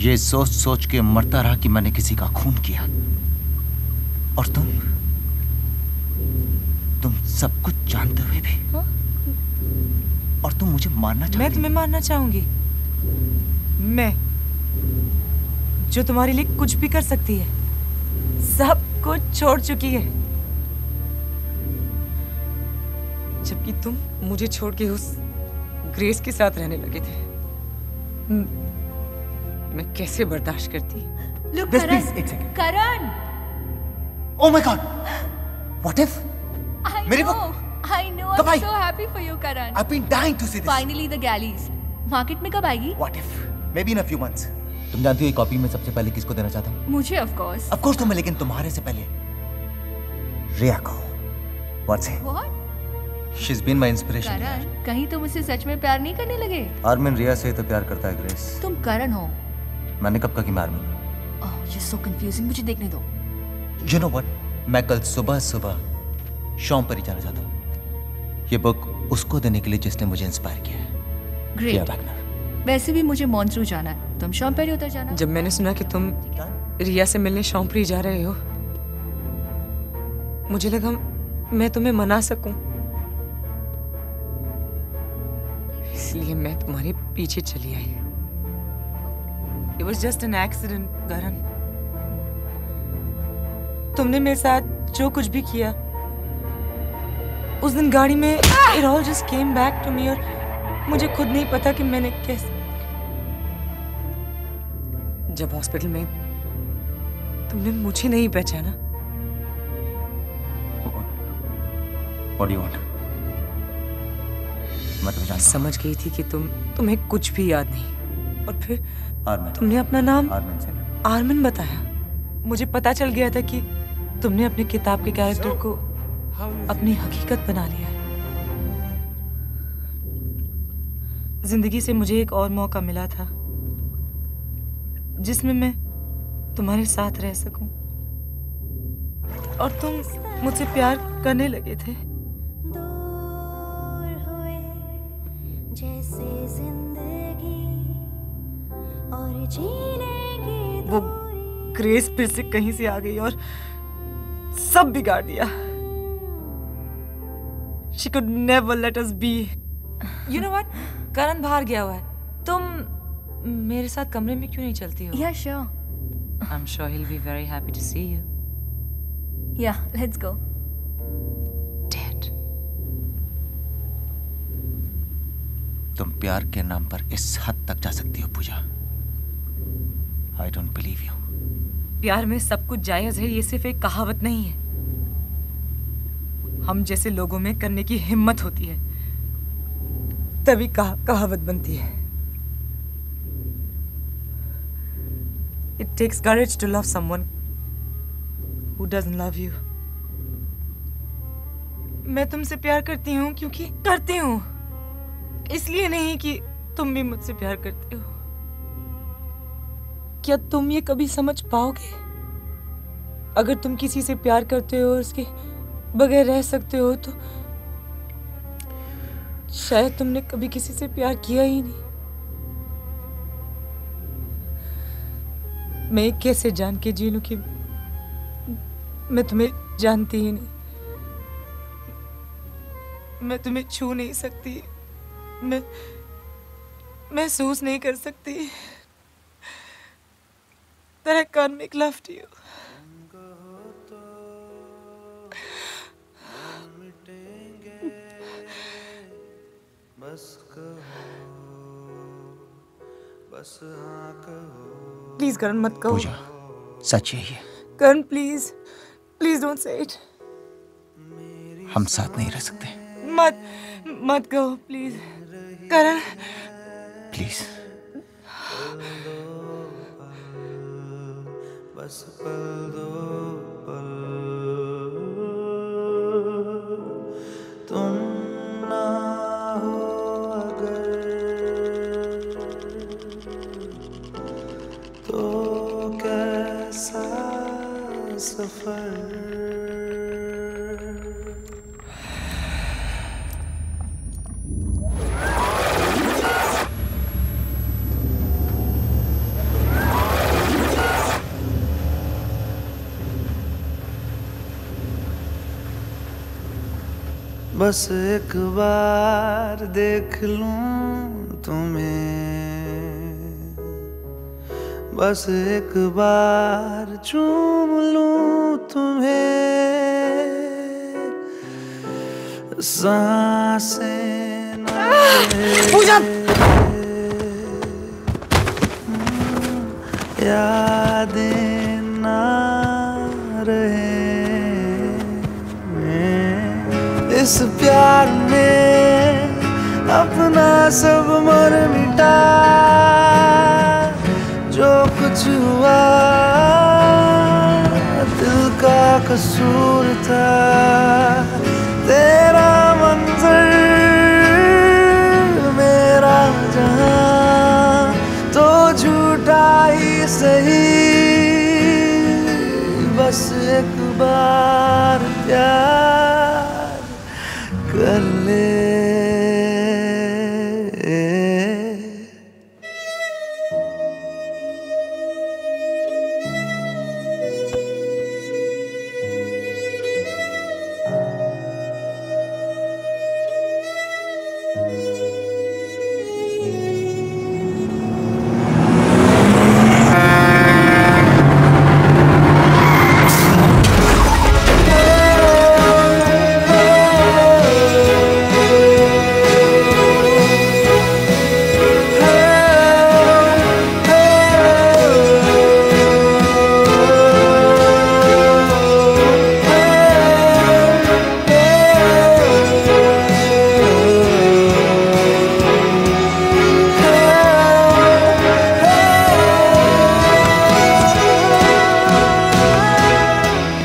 ये सोच सोच के मरता रहा कि मैंने किसी का खून किया। और तुम सब कुछ जानते हुए भी और तुम मुझे मारना चाहती। मैं तुम्हें मारना चाहूंगी? मैं जो तुम्हारे लिए कुछ भी कर सकती है, सब कुछ छोड़ चुकी है, जबकि तुम मुझे छोड़ के उस ग्रेस के साथ रहने लगे थे। मैं कैसे बर्दाश्त करती? Look, Best, Karan. please, एक second. Karan. Oh my God! What if? मेरी book. I know. I'm so happy for you, Karan. I've been dying to see this. Finally, the galleys. Market में कब आएगी? What if? Maybe in a few months. तुम जानती हो ये copy में सबसे पहले किसको देना चाहता हूँ? मुझे, of course. Of course तुम्हें, लेकिन तुम्हारे से पहले रिया को। What's it? What? She's been my inspiration. करण, कहीं तुम मुझसे सच में प्यार नहीं करने लगे? आर्मिन रिया से तो प्यार करता है ग्रेस। तुम करण हो। मैंने कब कहा कि मैं Armin? Oh, you're so confusing. मुझे देखने दो। You know what? मैं कल सुबह सुबह शॉम पर ही जाना चाहता हूँ। ये बुक उसको देने के लिए जिसने मुझे इंस्पायर किया है। Great. वैसे भी मुझे मॉन्ट्रू जाना है, तुम शॉम पर ही उतर जाना। जब मैंने सुना कि तुम रिया से मिलने शॉम्परी जा रहे हो, मुझे लगा मैं तुम्हें मना सकूं, इसलिए मैं तुम्हारे पीछे चली आई। It was just an accident, करण। तुमने मेरे साथ जो कुछ भी किया, उस दिन गाड़ी में it all just came back to me, और मुझे खुद नहीं पता कि मैंने कैसे। जब हॉस्पिटल में तुमने मुझे नहीं पहचाना। What do you want? मैं तुम्हें जानता हूँ। समझ गई थी कि तुम्हें कुछ भी याद नहीं, और फिर आर्मिन। तुमने अपना नाम आर्मिन से आर्मिन बताया। मुझे पता चल गया था कि तुमने अपनी किताब के कैरेक्टर को अपनी हकीकत बना लिया है। जिंदगी से मुझे एक और मौका मिला था जिसमें मैं तुम्हारे साथ रह सकूं, और तुम मुझसे प्यार करने लगे थे। जैसे जिंदगी और जीने की वो ग्रेस फिर से कहीं से आ गई और सब बिगाड़ दिया। She could never let us be. You know what? करण बाहर गया हुआ है। तुम मेरे साथ कमरे में क्यों नहीं चलती हो? Yeah, sure. I'm sure he'll be very happy to see you. Yeah, let's go. Dad. तुम प्यार के नाम पर इस हद तक जा सकती हो पूजा। I don't believe you. प्यार में सब कुछ जायज है, ये सिर्फ एक कहावत नहीं है। हम जैसे लोगों में करने की हिम्मत होती है, तभी कहावत बनती है। It takes courage to love someone who doesn't love you. मैं तुमसे प्यार करती हूँ क्योंकि करती हूँ, इसलिए नहीं कि तुम भी मुझसे प्यार करते हो। क्या तुम ये कभी समझ पाओगे? अगर तुम किसी से प्यार करते हो और उसके बगैर रह सकते हो, तो शायद तुमने कभी किसी से प्यार किया ही नहीं। मैं कैसे जान के जी लूं कि मैं तुम्हें जानती ही नहीं, मैं तुम्हें छू नहीं सकती, मैं महसूस नहीं कर सकती that I can't make love to you. Please, Karan, मत कहो। पूजा, सच यही है। Karan, please, please don't say it. हम साथ नहीं रह सकते। मत कहो, please. Karan. Please. बस पल दो पल तुम ना हो अगर तो कैसा सफर। बस एक बार देख लूं तुम्हें, बस एक बार चूम लूं तुम्हें, सांसें न पूजा यादें ना रहे इस प्यार में अपना सब मर मिटा। जो कुछ हुआ दिल का कसूर था, तेरा मंजर मेरा जहां तो झूठा ही सही। बस एक बार प्यार कर ले।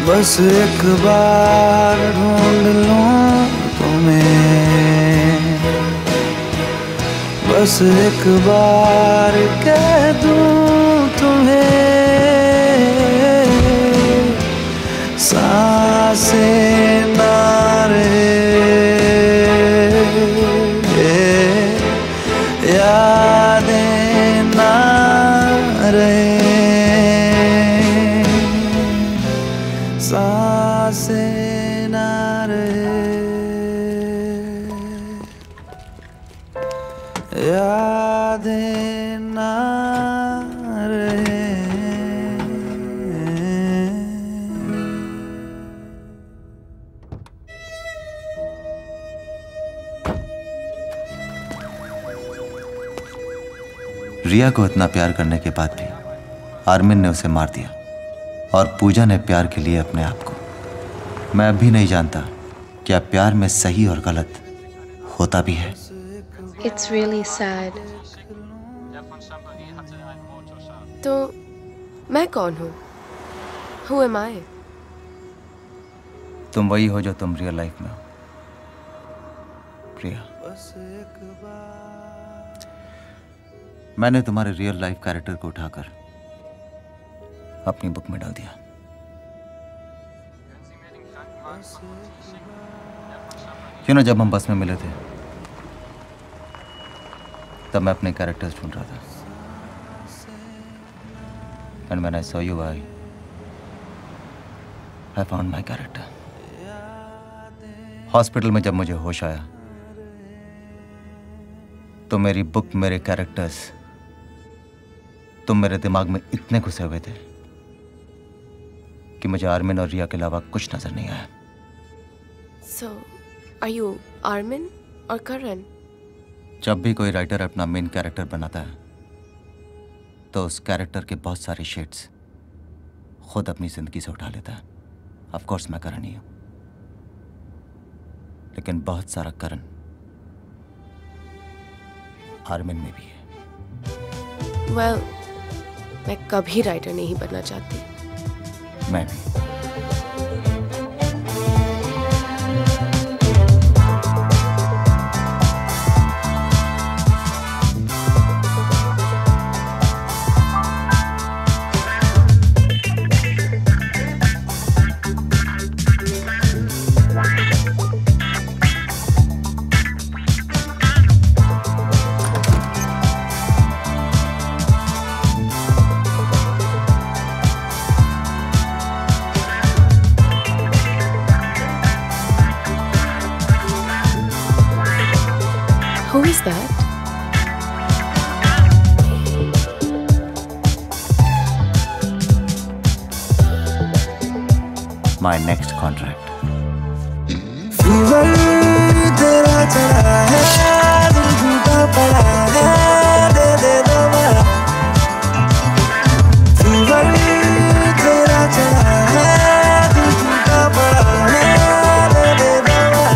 बस एक बार ढूंढ लूं तुम्हें, बस एक बार कह दूं तुम्हें, सांसें ना रहे यादें ना रहे, सांसें ना रहे यादें ना रहे। रिया को इतना प्यार करने के बाद भी आर्मिन ने उसे मार दिया और पूजा ने प्यार के लिए अपने आप को। मैं अभी नहीं जानता क्या प्यार में सही और गलत होता भी है। It's really sad. तो मैं कौन हूँ? Who am I? तुम वही हो जो तुम रियल लाइफ में हो, प्रिया। मैंने तुम्हारे रियल लाइफ कैरेक्टर को उठाकर अपनी बुक में डाल दिया। जब हम बस में मिले थे तब मैं अपने कैरेक्टर्स ढूंढ रहा था। And when I saw you, I found my character. Hospital में जब मुझे होश आया तो मेरी बुक, मेरे कैरेक्टर्स, तुम मेरे दिमाग में इतने घुसे हुए थे कि मुझे आर्मिन और रिया के अलावा कुछ नजर नहीं आया। So, are you Armin or Karan? जब भी कोई राइटर अपना मेन कैरेक्टर बनाता है तो उस कैरेक्टर के बहुत सारे शेड्स खुद अपनी जिंदगी से उठा लेता है। ऑफ कोर्स मैं करण ही हूं, लेकिन बहुत सारा करण आर्मिन में भी है। Well, मैं कभी राइटर नहीं बनना चाहती। मैं भी। Who is that? My next contract. Fever तेरा चढ़ा है, दिल टूटा पड़ा है, दे दे दवा। फीवर तेरा चढ़ा है, दिल टूटा पड़ा है, दे दे दवा।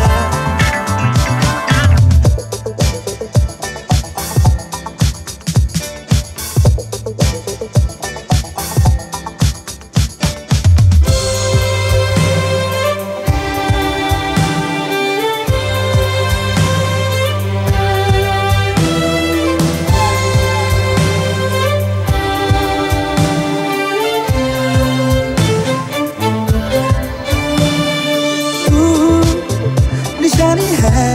निशानी है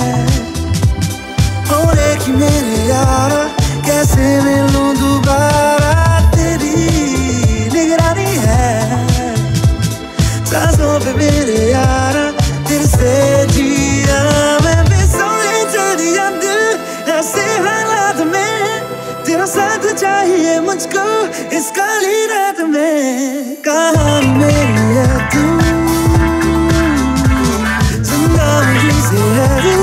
और एक ही मेरे यारा, कैसे मिलूं दोबारा, तेरी निगरानी है सांसों पे मेरे यारा, तेरे से जिया मैं भी सोए चढ़िया दिल ऐसे हालात में, तेरा साथ चाहिए मुझको इस काली रात में। कहानी मेरी है तू, से है तू।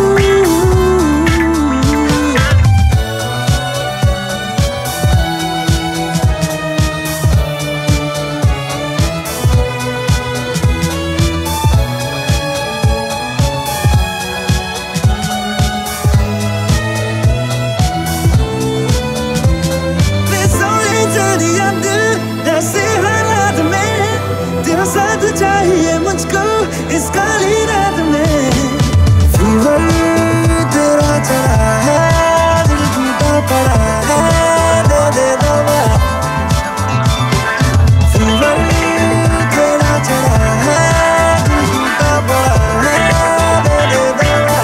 ऐसे हालात में तेरा साथ चाहिए मुझको इस काली रात में। फीवर तेरा चढ़ा है, दिल टूटा पड़ा है, दे दे दवा। फीवर तेरा चढ़ा है, दिल टूटा पड़ा है, दे दे दवा।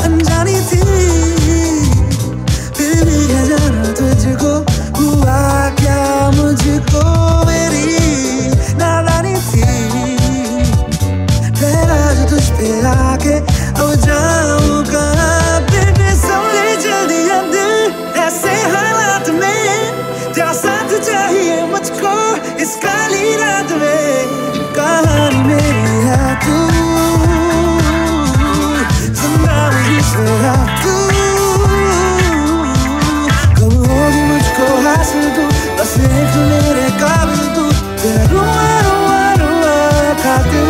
अनजानी थी फिर भी है जाना तुझको, हुआ क्या मुझको, मेरी नादानी थी। ठहरा जो तुझ पे आके अब जाऊं कहाँ, तेरे सोने जल्दी दिल ऐसे हालात में, तेरा साथ चाहिए मुझको इस काली रात में। कहानी मेरी है तू, से तू, कब होगी मुझको हासिल तू, बस एक तू मेरे काबिल तू, तेरा रुआ रुआ रुआ खातिर।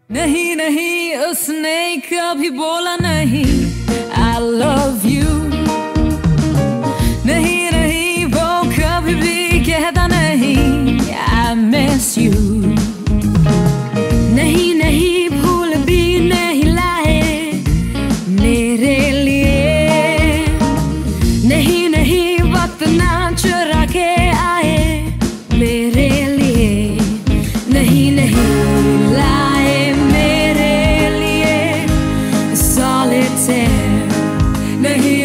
नहीं नहीं उसने कभी बोला नहीं I love you, नहीं नहीं वो कभी भी कहता नहीं I miss you, नहीं नहीं भूल भी नहीं लाए मेरे लिए, नहीं नहीं वक्त ना चुरा के आए मेरे लिए, नहीं नहीं लाए मेरे लिए solitaire, नहीं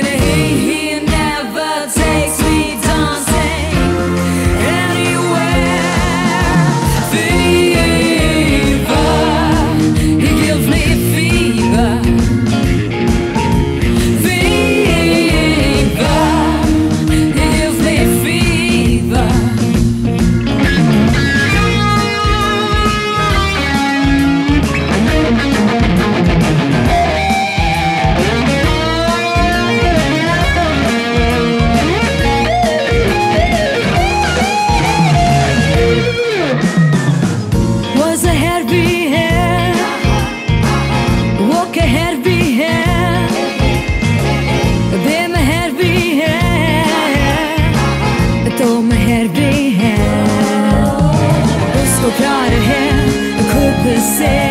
से